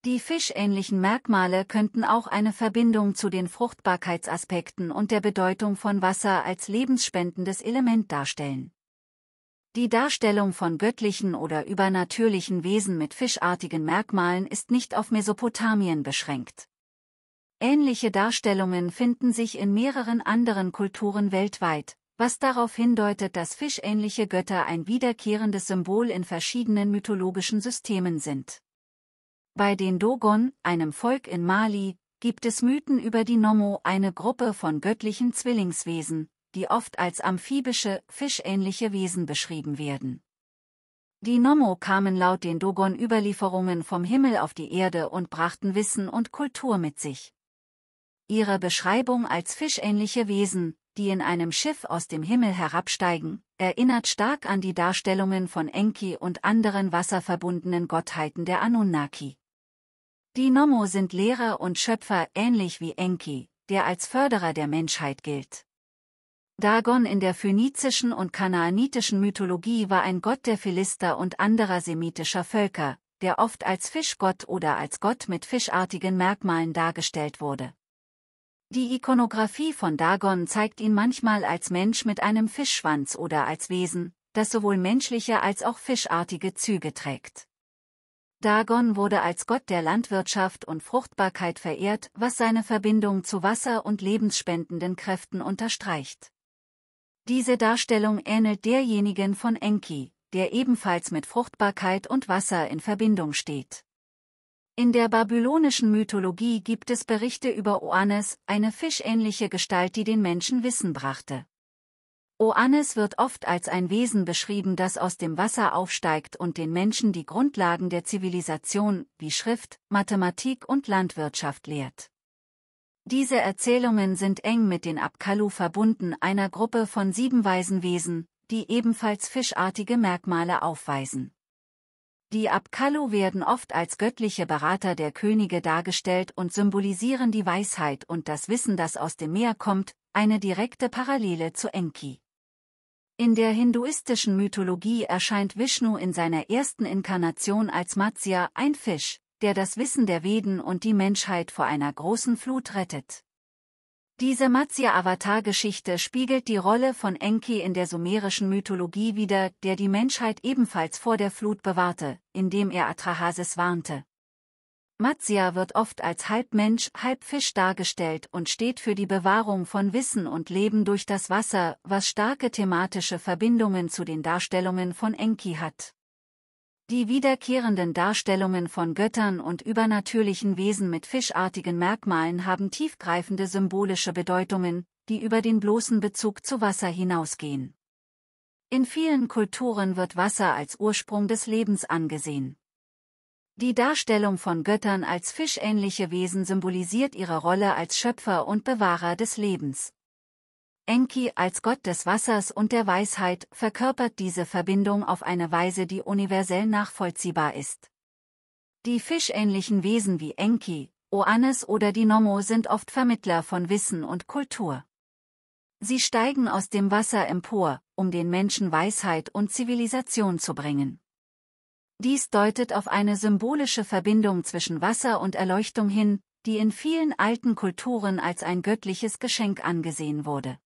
Die fischähnlichen Merkmale könnten auch eine Verbindung zu den Fruchtbarkeitsaspekten und der Bedeutung von Wasser als lebensspendendes Element darstellen. Die Darstellung von göttlichen oder übernatürlichen Wesen mit fischartigen Merkmalen ist nicht auf Mesopotamien beschränkt. Ähnliche Darstellungen finden sich in mehreren anderen Kulturen weltweit, was darauf hindeutet, dass fischähnliche Götter ein wiederkehrendes Symbol in verschiedenen mythologischen Systemen sind. Bei den Dogon, einem Volk in Mali, gibt es Mythen über die Nommo, eine Gruppe von göttlichen Zwillingswesen, die oft als amphibische, fischähnliche Wesen beschrieben werden. Die Nommo kamen laut den Dogon-Überlieferungen vom Himmel auf die Erde und brachten Wissen und Kultur mit sich. Ihre Beschreibung als fischähnliche Wesen, die in einem Schiff aus dem Himmel herabsteigen, erinnert stark an die Darstellungen von Enki und anderen wasserverbundenen Gottheiten der Anunnaki. Die Nommo sind Lehrer und Schöpfer ähnlich wie Enki, der als Förderer der Menschheit gilt. Dagon in der phönizischen und kanaanitischen Mythologie war ein Gott der Philister und anderer semitischer Völker, der oft als Fischgott oder als Gott mit fischartigen Merkmalen dargestellt wurde. Die Ikonographie von Dagon zeigt ihn manchmal als Mensch mit einem Fischschwanz oder als Wesen, das sowohl menschliche als auch fischartige Züge trägt. Dagon wurde als Gott der Landwirtschaft und Fruchtbarkeit verehrt, was seine Verbindung zu Wasser und lebensspendenden Kräften unterstreicht. Diese Darstellung ähnelt derjenigen von Enki, der ebenfalls mit Fruchtbarkeit und Wasser in Verbindung steht. In der babylonischen Mythologie gibt es Berichte über Oannes, eine fischähnliche Gestalt, die den Menschen Wissen brachte. Oannes wird oft als ein Wesen beschrieben, das aus dem Wasser aufsteigt und den Menschen die Grundlagen der Zivilisation, wie Schrift, Mathematik und Landwirtschaft lehrt. Diese Erzählungen sind eng mit den Apkallu verbunden, einer Gruppe von 7 weisen Wesen, die ebenfalls fischartige Merkmale aufweisen. Die Apkallu werden oft als göttliche Berater der Könige dargestellt und symbolisieren die Weisheit und das Wissen, das aus dem Meer kommt, eine direkte Parallele zu Enki. In der hinduistischen Mythologie erscheint Vishnu in seiner ersten Inkarnation als Matsya, ein Fisch, der das Wissen der Veden und die Menschheit vor einer großen Flut rettet. Diese Matsya-Avatar-Geschichte spiegelt die Rolle von Enki in der sumerischen Mythologie wider, der die Menschheit ebenfalls vor der Flut bewahrte, indem er Atrahasis warnte. Matsya wird oft als halb Mensch, halb Fisch dargestellt und steht für die Bewahrung von Wissen und Leben durch das Wasser, was starke thematische Verbindungen zu den Darstellungen von Enki hat. Die wiederkehrenden Darstellungen von Göttern und übernatürlichen Wesen mit fischartigen Merkmalen haben tiefgreifende symbolische Bedeutungen, die über den bloßen Bezug zu Wasser hinausgehen. In vielen Kulturen wird Wasser als Ursprung des Lebens angesehen. Die Darstellung von Göttern als fischähnliche Wesen symbolisiert ihre Rolle als Schöpfer und Bewahrer des Lebens. Enki als Gott des Wassers und der Weisheit verkörpert diese Verbindung auf eine Weise, die universell nachvollziehbar ist. Die fischähnlichen Wesen wie Enki, Oannes oder die Nommo sind oft Vermittler von Wissen und Kultur. Sie steigen aus dem Wasser empor, um den Menschen Weisheit und Zivilisation zu bringen. Dies deutet auf eine symbolische Verbindung zwischen Wasser und Erleuchtung hin, die in vielen alten Kulturen als ein göttliches Geschenk angesehen wurde.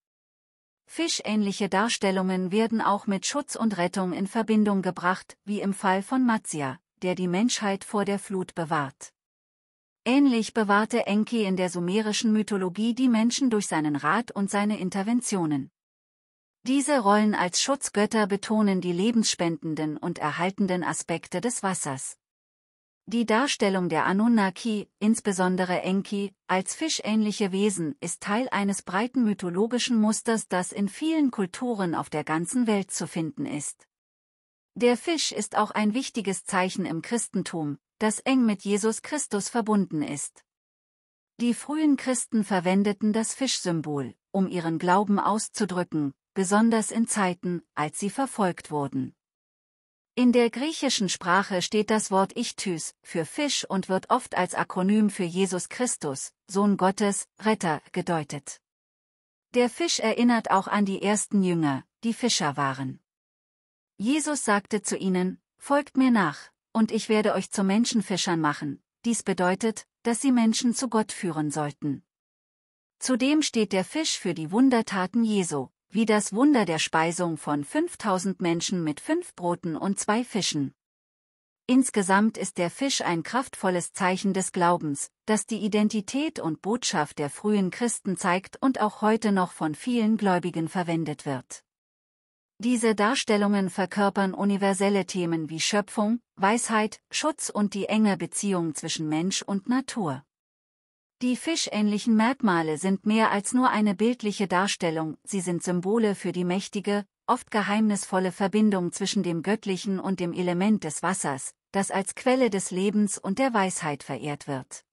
Fischähnliche Darstellungen werden auch mit Schutz und Rettung in Verbindung gebracht, wie im Fall von Matsya, der die Menschheit vor der Flut bewahrt. Ähnlich bewahrte Enki in der sumerischen Mythologie die Menschen durch seinen Rat und seine Interventionen. Diese Rollen als Schutzgötter betonen die lebensspendenden und erhaltenden Aspekte des Wassers. Die Darstellung der Anunnaki, insbesondere Enki, als fischähnliche Wesen ist Teil eines breiten mythologischen Musters, das in vielen Kulturen auf der ganzen Welt zu finden ist. Der Fisch ist auch ein wichtiges Zeichen im Christentum, das eng mit Jesus Christus verbunden ist. Die frühen Christen verwendeten das Fischsymbol, um ihren Glauben auszudrücken, besonders in Zeiten, als sie verfolgt wurden. In der griechischen Sprache steht das Wort Ichthys für Fisch und wird oft als Akronym für Jesus Christus, Sohn Gottes, Retter, gedeutet. Der Fisch erinnert auch an die ersten Jünger, die Fischer waren. Jesus sagte zu ihnen: Folgt mir nach, und ich werde euch zu Menschenfischern machen. Dies bedeutet, dass sie Menschen zu Gott führen sollten. Zudem steht der Fisch für die Wundertaten Jesu, wie das Wunder der Speisung von 5000 Menschen mit 5 Broten und 2 Fischen. Insgesamt ist der Fisch ein kraftvolles Zeichen des Glaubens, das die Identität und Botschaft der frühen Christen zeigt und auch heute noch von vielen Gläubigen verwendet wird. Diese Darstellungen verkörpern universelle Themen wie Schöpfung, Weisheit, Schutz und die enge Beziehung zwischen Mensch und Natur. Die fischähnlichen Merkmale sind mehr als nur eine bildliche Darstellung, sie sind Symbole für die mächtige, oft geheimnisvolle Verbindung zwischen dem Göttlichen und dem Element des Wassers, das als Quelle des Lebens und der Weisheit verehrt wird.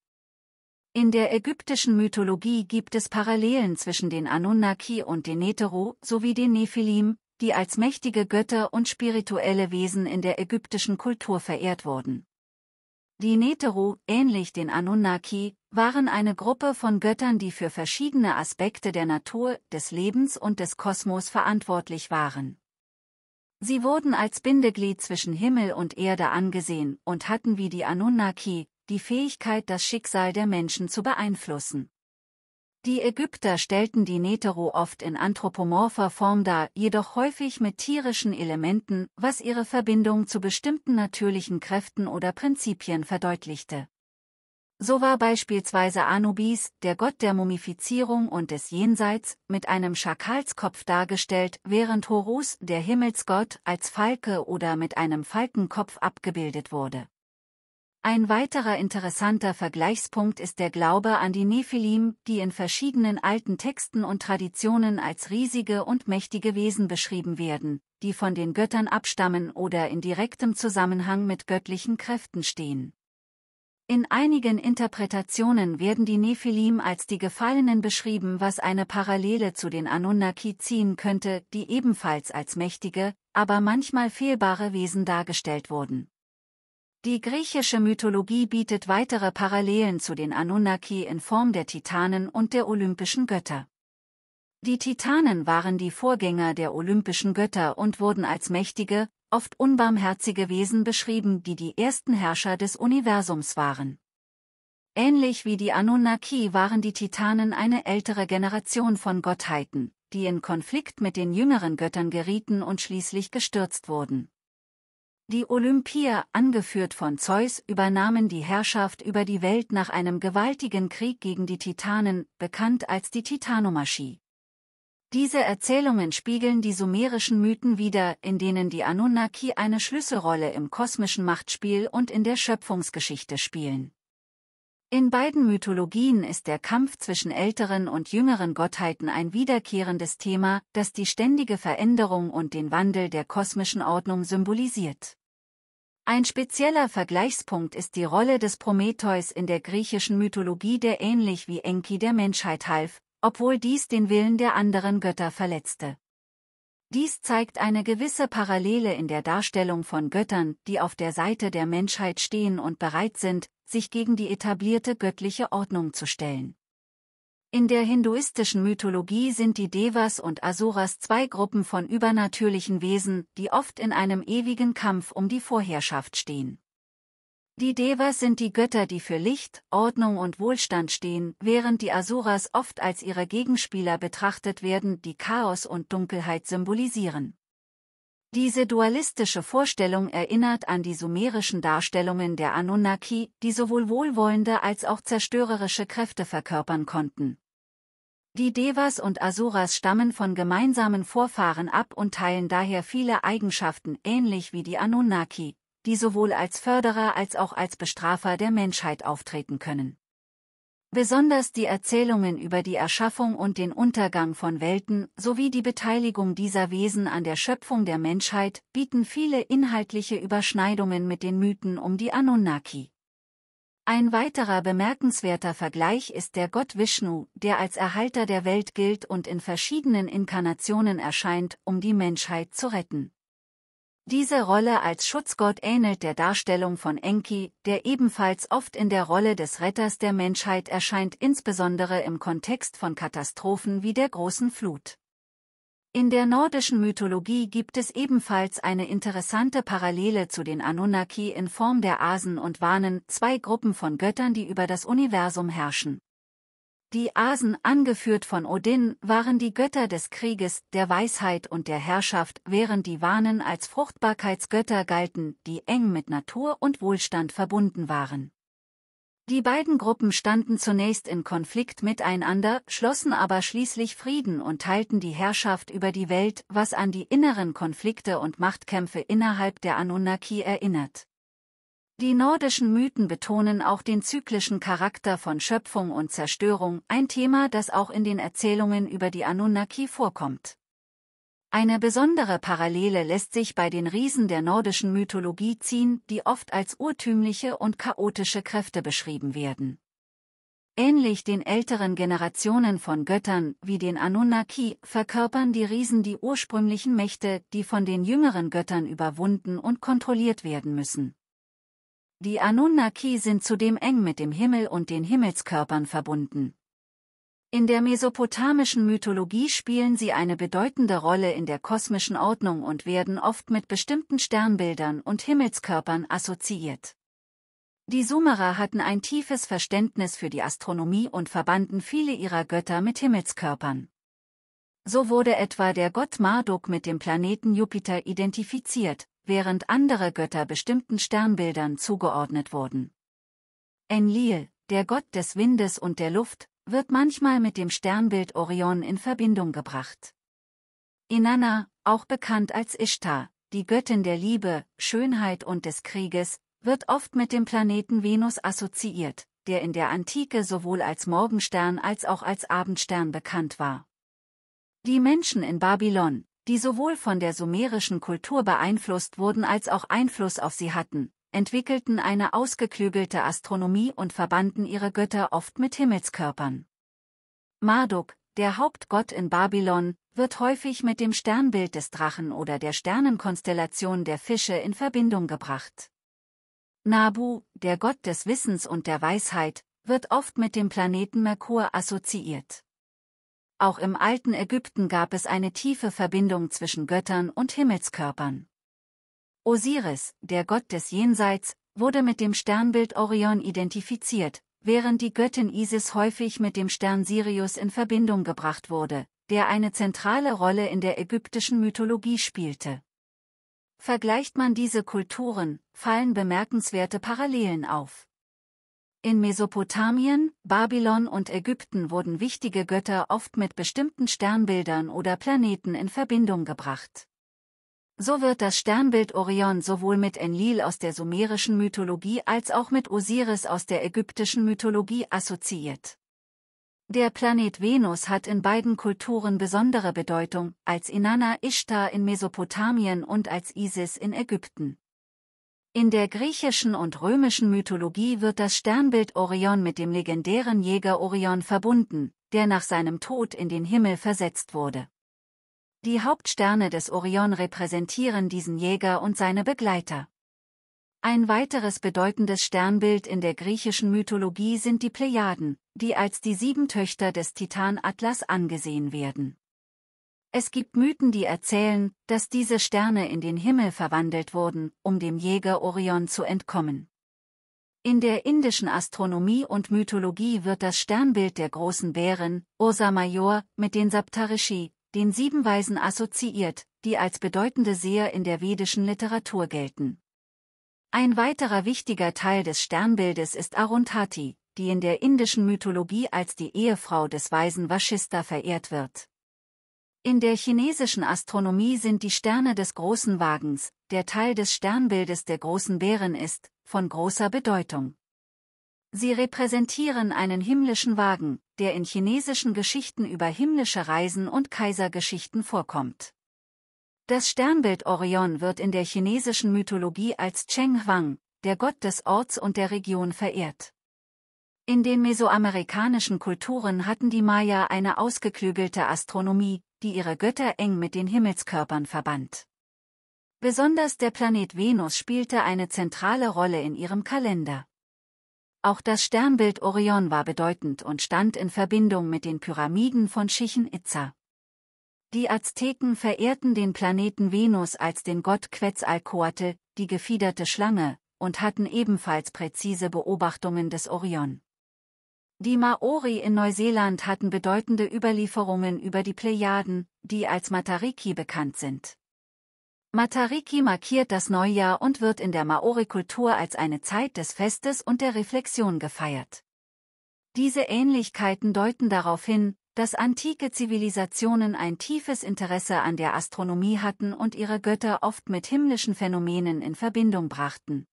In der ägyptischen Mythologie gibt es Parallelen zwischen den Anunnaki und den Neteru sowie den Nephilim, die als mächtige Götter und spirituelle Wesen in der ägyptischen Kultur verehrt wurden. Die Neteru, ähnlich den Anunnaki, waren eine Gruppe von Göttern, die für verschiedene Aspekte der Natur, des Lebens und des Kosmos verantwortlich waren. Sie wurden als Bindeglied zwischen Himmel und Erde angesehen und hatten wie die Anunnaki die Fähigkeit, das Schicksal der Menschen zu beeinflussen. Die Ägypter stellten die Neteru oft in anthropomorpher Form dar, jedoch häufig mit tierischen Elementen, was ihre Verbindung zu bestimmten natürlichen Kräften oder Prinzipien verdeutlichte. So war beispielsweise Anubis, der Gott der Mumifizierung und des Jenseits, mit einem Schakalskopf dargestellt, während Horus, der Himmelsgott, als Falke oder mit einem Falkenkopf abgebildet wurde. Ein weiterer interessanter Vergleichspunkt ist der Glaube an die Nephilim, die in verschiedenen alten Texten und Traditionen als riesige und mächtige Wesen beschrieben werden, die von den Göttern abstammen oder in direktem Zusammenhang mit göttlichen Kräften stehen. In einigen Interpretationen werden die Nephilim als die Gefallenen beschrieben, was eine Parallele zu den Anunnaki ziehen könnte, die ebenfalls als mächtige, aber manchmal fehlbare Wesen dargestellt wurden. Die griechische Mythologie bietet weitere Parallelen zu den Anunnaki in Form der Titanen und der olympischen Götter. Die Titanen waren die Vorgänger der olympischen Götter und wurden als mächtige, oft unbarmherzige Wesen beschrieben, die die ersten Herrscher des Universums waren. Ähnlich wie die Anunnaki waren die Titanen eine ältere Generation von Gottheiten, die in Konflikt mit den jüngeren Göttern gerieten und schließlich gestürzt wurden. Die Olympier, angeführt von Zeus, übernahmen die Herrschaft über die Welt nach einem gewaltigen Krieg gegen die Titanen, bekannt als die Titanomachie. Diese Erzählungen spiegeln die sumerischen Mythen wider, in denen die Anunnaki eine Schlüsselrolle im kosmischen Machtspiel und in der Schöpfungsgeschichte spielen. In beiden Mythologien ist der Kampf zwischen älteren und jüngeren Gottheiten ein wiederkehrendes Thema, das die ständige Veränderung und den Wandel der kosmischen Ordnung symbolisiert. Ein spezieller Vergleichspunkt ist die Rolle des Prometheus in der griechischen Mythologie, der ähnlich wie Enki der Menschheit half, obwohl dies den Willen der anderen Götter verletzte. Dies zeigt eine gewisse Parallele in der Darstellung von Göttern, die auf der Seite der Menschheit stehen und bereit sind, sich gegen die etablierte göttliche Ordnung zu stellen. In der hinduistischen Mythologie sind die Devas und Asuras zwei Gruppen von übernatürlichen Wesen, die oft in einem ewigen Kampf um die Vorherrschaft stehen. Die Devas sind die Götter, die für Licht, Ordnung und Wohlstand stehen, während die Asuras oft als ihre Gegenspieler betrachtet werden, die Chaos und Dunkelheit symbolisieren. Diese dualistische Vorstellung erinnert an die sumerischen Darstellungen der Anunnaki, die sowohl wohlwollende als auch zerstörerische Kräfte verkörpern konnten. Die Devas und Asuras stammen von gemeinsamen Vorfahren ab und teilen daher viele Eigenschaften, ähnlich wie die Anunnaki, die sowohl als Förderer als auch als Bestrafer der Menschheit auftreten können. Besonders die Erzählungen über die Erschaffung und den Untergang von Welten sowie die Beteiligung dieser Wesen an der Schöpfung der Menschheit bieten viele inhaltliche Überschneidungen mit den Mythen um die Anunnaki. Ein weiterer bemerkenswerter Vergleich ist der Gott Vishnu, der als Erhalter der Welt gilt und in verschiedenen Inkarnationen erscheint, um die Menschheit zu retten. Diese Rolle als Schutzgott ähnelt der Darstellung von Enki, der ebenfalls oft in der Rolle des Retters der Menschheit erscheint, insbesondere im Kontext von Katastrophen wie der großen Flut. In der nordischen Mythologie gibt es ebenfalls eine interessante Parallele zu den Anunnaki in Form der Asen und Wanen, zwei Gruppen von Göttern, die über das Universum herrschen. Die Asen, angeführt von Odin, waren die Götter des Krieges, der Weisheit und der Herrschaft, während die Wanen als Fruchtbarkeitsgötter galten, die eng mit Natur und Wohlstand verbunden waren. Die beiden Gruppen standen zunächst in Konflikt miteinander, schlossen aber schließlich Frieden und teilten die Herrschaft über die Welt, was an die inneren Konflikte und Machtkämpfe innerhalb der Anunnaki erinnert. Die nordischen Mythen betonen auch den zyklischen Charakter von Schöpfung und Zerstörung, ein Thema, das auch in den Erzählungen über die Anunnaki vorkommt. Eine besondere Parallele lässt sich bei den Riesen der nordischen Mythologie ziehen, die oft als urtümliche und chaotische Kräfte beschrieben werden. Ähnlich den älteren Generationen von Göttern, wie den Anunnaki, verkörpern die Riesen die ursprünglichen Mächte, die von den jüngeren Göttern überwunden und kontrolliert werden müssen. Die Anunnaki sind zudem eng mit dem Himmel und den Himmelskörpern verbunden. In der mesopotamischen Mythologie spielen sie eine bedeutende Rolle in der kosmischen Ordnung und werden oft mit bestimmten Sternbildern und Himmelskörpern assoziiert. Die Sumerer hatten ein tiefes Verständnis für die Astronomie und verbanden viele ihrer Götter mit Himmelskörpern. So wurde etwa der Gott Marduk mit dem Planeten Jupiter identifiziert, während andere Götter bestimmten Sternbildern zugeordnet wurden. Enlil, der Gott des Windes und der Luft, wird manchmal mit dem Sternbild Orion in Verbindung gebracht. Inanna, auch bekannt als Ishtar, die Göttin der Liebe, Schönheit und des Krieges, wird oft mit dem Planeten Venus assoziiert, der in der Antike sowohl als Morgenstern als auch als Abendstern bekannt war. Die Menschen in Babylon, die sowohl von der sumerischen Kultur beeinflusst wurden als auch Einfluss auf sie hatten, entwickelten eine ausgeklügelte Astronomie und verbanden ihre Götter oft mit Himmelskörpern. Marduk, der Hauptgott in Babylon, wird häufig mit dem Sternbild des Drachen oder der Sternenkonstellation der Fische in Verbindung gebracht. Nabu, der Gott des Wissens und der Weisheit, wird oft mit dem Planeten Merkur assoziiert. Auch im alten Ägypten gab es eine tiefe Verbindung zwischen Göttern und Himmelskörpern. Osiris, der Gott des Jenseits, wurde mit dem Sternbild Orion identifiziert, während die Göttin Isis häufig mit dem Stern Sirius in Verbindung gebracht wurde, der eine zentrale Rolle in der ägyptischen Mythologie spielte. Vergleicht man diese Kulturen, fallen bemerkenswerte Parallelen auf. In Mesopotamien, Babylon und Ägypten wurden wichtige Götter oft mit bestimmten Sternbildern oder Planeten in Verbindung gebracht. So wird das Sternbild Orion sowohl mit Enlil aus der sumerischen Mythologie als auch mit Osiris aus der ägyptischen Mythologie assoziiert. Der Planet Venus hat in beiden Kulturen besondere Bedeutung, als Inanna Ishtar in Mesopotamien und als Isis in Ägypten. In der griechischen und römischen Mythologie wird das Sternbild Orion mit dem legendären Jäger Orion verbunden, der nach seinem Tod in den Himmel versetzt wurde. Die Hauptsterne des Orion repräsentieren diesen Jäger und seine Begleiter. Ein weiteres bedeutendes Sternbild in der griechischen Mythologie sind die Plejaden, die als die 7 Töchter des Titan Atlas angesehen werden. Es gibt Mythen, die erzählen, dass diese Sterne in den Himmel verwandelt wurden, um dem Jäger Orion zu entkommen. In der indischen Astronomie und Mythologie wird das Sternbild der großen Bären, Ursa Major, mit den Saptarishi, den 7 Weisen assoziiert, die als bedeutende Seher in der vedischen Literatur gelten. Ein weiterer wichtiger Teil des Sternbildes ist Arundhati, die in der indischen Mythologie als die Ehefrau des Weisen Vashista verehrt wird. In der chinesischen Astronomie sind die Sterne des großen Wagens, der Teil des Sternbildes der großen Bären ist, von großer Bedeutung. Sie repräsentieren einen himmlischen Wagen, der in chinesischen Geschichten über himmlische Reisen und Kaisergeschichten vorkommt. Das Sternbild Orion wird in der chinesischen Mythologie als Cheng Huang, der Gott des Orts und der Region, verehrt. In den mesoamerikanischen Kulturen hatten die Maya eine ausgeklügelte Astronomie, die ihre Götter eng mit den Himmelskörpern verband. Besonders der Planet Venus spielte eine zentrale Rolle in ihrem Kalender. Auch das Sternbild Orion war bedeutend und stand in Verbindung mit den Pyramiden von Chichén Itzá. Die Azteken verehrten den Planeten Venus als den Gott Quetzalcoatl, die gefiederte Schlange, und hatten ebenfalls präzise Beobachtungen des Orion. Die Maori in Neuseeland hatten bedeutende Überlieferungen über die Plejaden, die als Matariki bekannt sind. Matariki markiert das Neujahr und wird in der Maori-Kultur als eine Zeit des Festes und der Reflexion gefeiert. Diese Ähnlichkeiten deuten darauf hin, dass antike Zivilisationen ein tiefes Interesse an der Astronomie hatten und ihre Götter oft mit himmlischen Phänomenen in Verbindung brachten.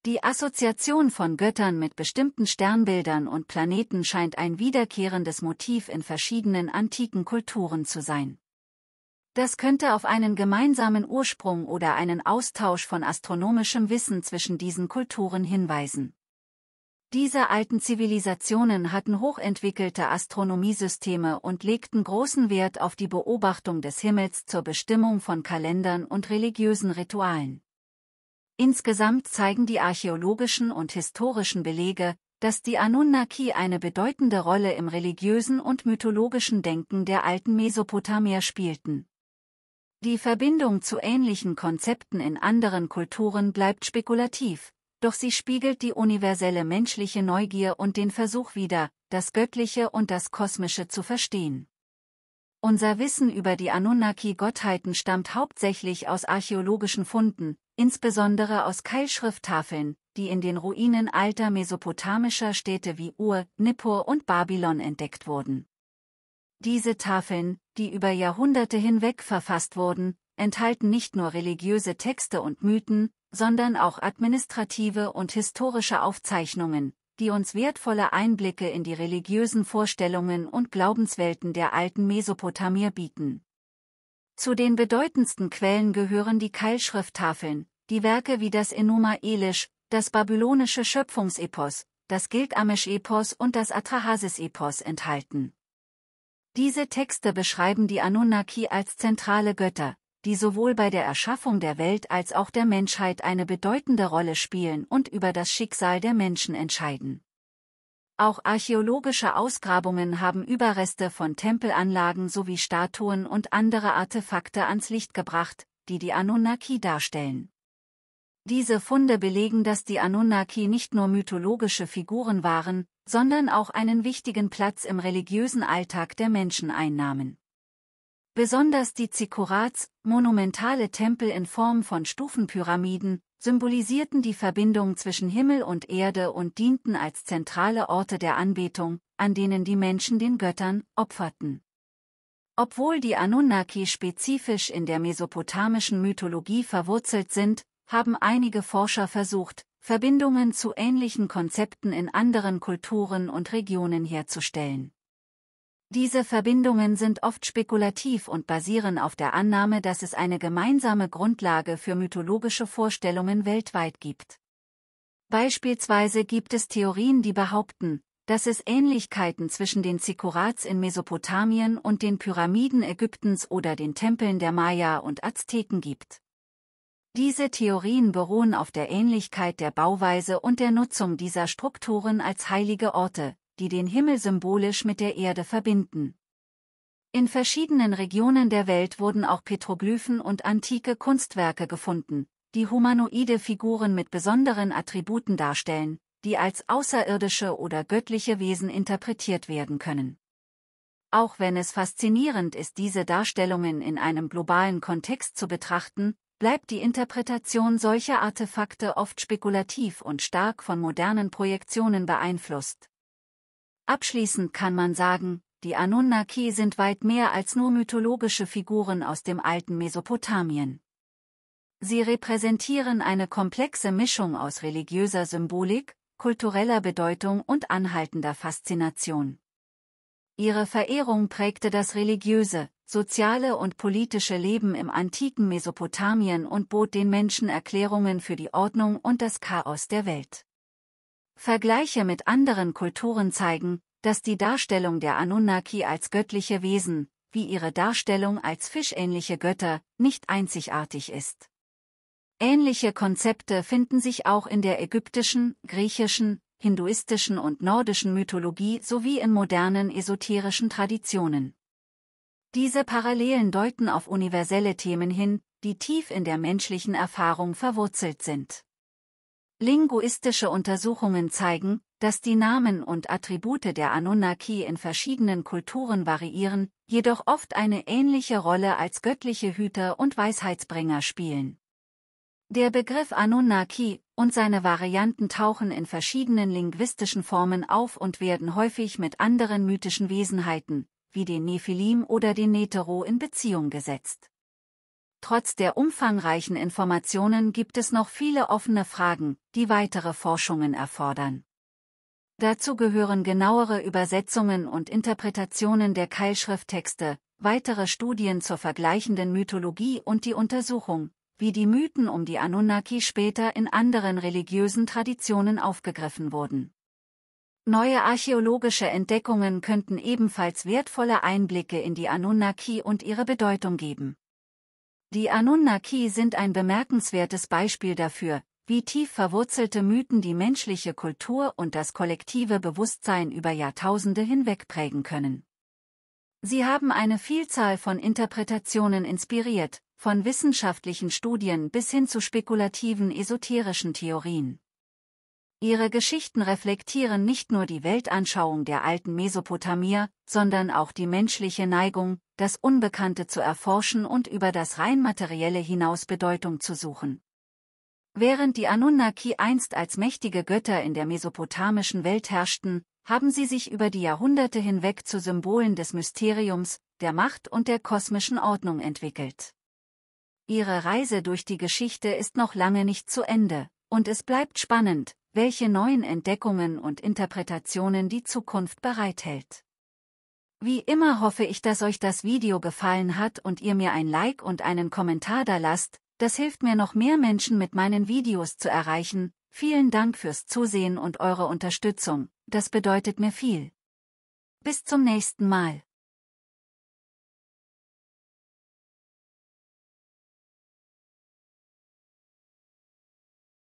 Die Assoziation von Göttern mit bestimmten Sternbildern und Planeten scheint ein wiederkehrendes Motiv in verschiedenen antiken Kulturen zu sein. Das könnte auf einen gemeinsamen Ursprung oder einen Austausch von astronomischem Wissen zwischen diesen Kulturen hinweisen. Diese alten Zivilisationen hatten hochentwickelte Astronomiesysteme und legten großen Wert auf die Beobachtung des Himmels zur Bestimmung von Kalendern und religiösen Ritualen. Insgesamt zeigen die archäologischen und historischen Belege, dass die Anunnaki eine bedeutende Rolle im religiösen und mythologischen Denken der alten Mesopotamier spielten. Die Verbindung zu ähnlichen Konzepten in anderen Kulturen bleibt spekulativ, doch sie spiegelt die universelle menschliche Neugier und den Versuch wider, das Göttliche und das Kosmische zu verstehen. Unser Wissen über die Anunnaki-Gottheiten stammt hauptsächlich aus archäologischen Funden, insbesondere aus Keilschrifttafeln, die in den Ruinen alter mesopotamischer Städte wie Ur, Nippur und Babylon entdeckt wurden. Diese Tafeln, die über Jahrhunderte hinweg verfasst wurden, enthalten nicht nur religiöse Texte und Mythen, sondern auch administrative und historische Aufzeichnungen, die uns wertvolle Einblicke in die religiösen Vorstellungen und Glaubenswelten der alten Mesopotamier bieten. Zu den bedeutendsten Quellen gehören die Keilschrifttafeln, die Werke wie das Enuma Elish, das babylonische Schöpfungsepos, das Gilgamesch-Epos und das Atrahasis-Epos enthalten. Diese Texte beschreiben die Anunnaki als zentrale Götter, die sowohl bei der Erschaffung der Welt als auch der Menschheit eine bedeutende Rolle spielen und über das Schicksal der Menschen entscheiden. Auch archäologische Ausgrabungen haben Überreste von Tempelanlagen sowie Statuen und andere Artefakte ans Licht gebracht, die die Anunnaki darstellen. Diese Funde belegen, dass die Anunnaki nicht nur mythologische Figuren waren, sondern auch einen wichtigen Platz im religiösen Alltag der Menschen einnahmen. Besonders die Zikkurats, monumentale Tempel in Form von Stufenpyramiden, symbolisierten die Verbindung zwischen Himmel und Erde und dienten als zentrale Orte der Anbetung, an denen die Menschen den Göttern opferten. Obwohl die Anunnaki spezifisch in der mesopotamischen Mythologie verwurzelt sind, haben einige Forscher versucht, Verbindungen zu ähnlichen Konzepten in anderen Kulturen und Regionen herzustellen. Diese Verbindungen sind oft spekulativ und basieren auf der Annahme, dass es eine gemeinsame Grundlage für mythologische Vorstellungen weltweit gibt. Beispielsweise gibt es Theorien, die behaupten, dass es Ähnlichkeiten zwischen den Zikkurats in Mesopotamien und den Pyramiden Ägyptens oder den Tempeln der Maya und Azteken gibt. Diese Theorien beruhen auf der Ähnlichkeit der Bauweise und der Nutzung dieser Strukturen als heilige Orte, die den Himmel symbolisch mit der Erde verbinden. In verschiedenen Regionen der Welt wurden auch Petroglyphen und antike Kunstwerke gefunden, die humanoide Figuren mit besonderen Attributen darstellen, die als außerirdische oder göttliche Wesen interpretiert werden können. Auch wenn es faszinierend ist, diese Darstellungen in einem globalen Kontext zu betrachten, bleibt die Interpretation solcher Artefakte oft spekulativ und stark von modernen Projektionen beeinflusst. Abschließend kann man sagen, die Anunnaki sind weit mehr als nur mythologische Figuren aus dem alten Mesopotamien. Sie repräsentieren eine komplexe Mischung aus religiöser Symbolik, kultureller Bedeutung und anhaltender Faszination. Ihre Verehrung prägte das religiöse, soziale und politische Leben im antiken Mesopotamien und bot den Menschen Erklärungen für die Ordnung und das Chaos der Welt. Vergleiche mit anderen Kulturen zeigen, dass die Darstellung der Anunnaki als göttliche Wesen, wie ihre Darstellung als fischähnliche Götter, nicht einzigartig ist. Ähnliche Konzepte finden sich auch in der ägyptischen, griechischen, hinduistischen und nordischen Mythologie sowie in modernen esoterischen Traditionen. Diese Parallelen deuten auf universelle Themen hin, die tief in der menschlichen Erfahrung verwurzelt sind. Linguistische Untersuchungen zeigen, dass die Namen und Attribute der Anunnaki in verschiedenen Kulturen variieren, jedoch oft eine ähnliche Rolle als göttliche Hüter und Weisheitsbringer spielen. Der Begriff Anunnaki und seine Varianten tauchen in verschiedenen linguistischen Formen auf und werden häufig mit anderen mythischen Wesenheiten, wie den Nephilim oder den Netero, in Beziehung gesetzt. Trotz der umfangreichen Informationen gibt es noch viele offene Fragen, die weitere Forschungen erfordern. Dazu gehören genauere Übersetzungen und Interpretationen der Keilschrifttexte, weitere Studien zur vergleichenden Mythologie und die Untersuchung, wie die Mythen um die Anunnaki später in anderen religiösen Traditionen aufgegriffen wurden. Neue archäologische Entdeckungen könnten ebenfalls wertvolle Einblicke in die Anunnaki und ihre Bedeutung geben. Die Anunnaki sind ein bemerkenswertes Beispiel dafür, wie tief verwurzelte Mythen die menschliche Kultur und das kollektive Bewusstsein über Jahrtausende hinweg prägen können. Sie haben eine Vielzahl von Interpretationen inspiriert, von wissenschaftlichen Studien bis hin zu spekulativen esoterischen Theorien. Ihre Geschichten reflektieren nicht nur die Weltanschauung der alten Mesopotamier, sondern auch die menschliche Neigung, das Unbekannte zu erforschen und über das rein Materielle hinaus Bedeutung zu suchen. Während die Anunnaki einst als mächtige Götter in der mesopotamischen Welt herrschten, haben sie sich über die Jahrhunderte hinweg zu Symbolen des Mysteriums, der Macht und der kosmischen Ordnung entwickelt. Ihre Reise durch die Geschichte ist noch lange nicht zu Ende, und es bleibt spannend, welche neuen Entdeckungen und Interpretationen die Zukunft bereithält. Wie immer hoffe ich, dass euch das Video gefallen hat und ihr mir ein Like und einen Kommentar dalasst, das hilft mir noch mehr Menschen mit meinen Videos zu erreichen. Vielen Dank fürs Zusehen und eure Unterstützung, das bedeutet mir viel. Bis zum nächsten Mal.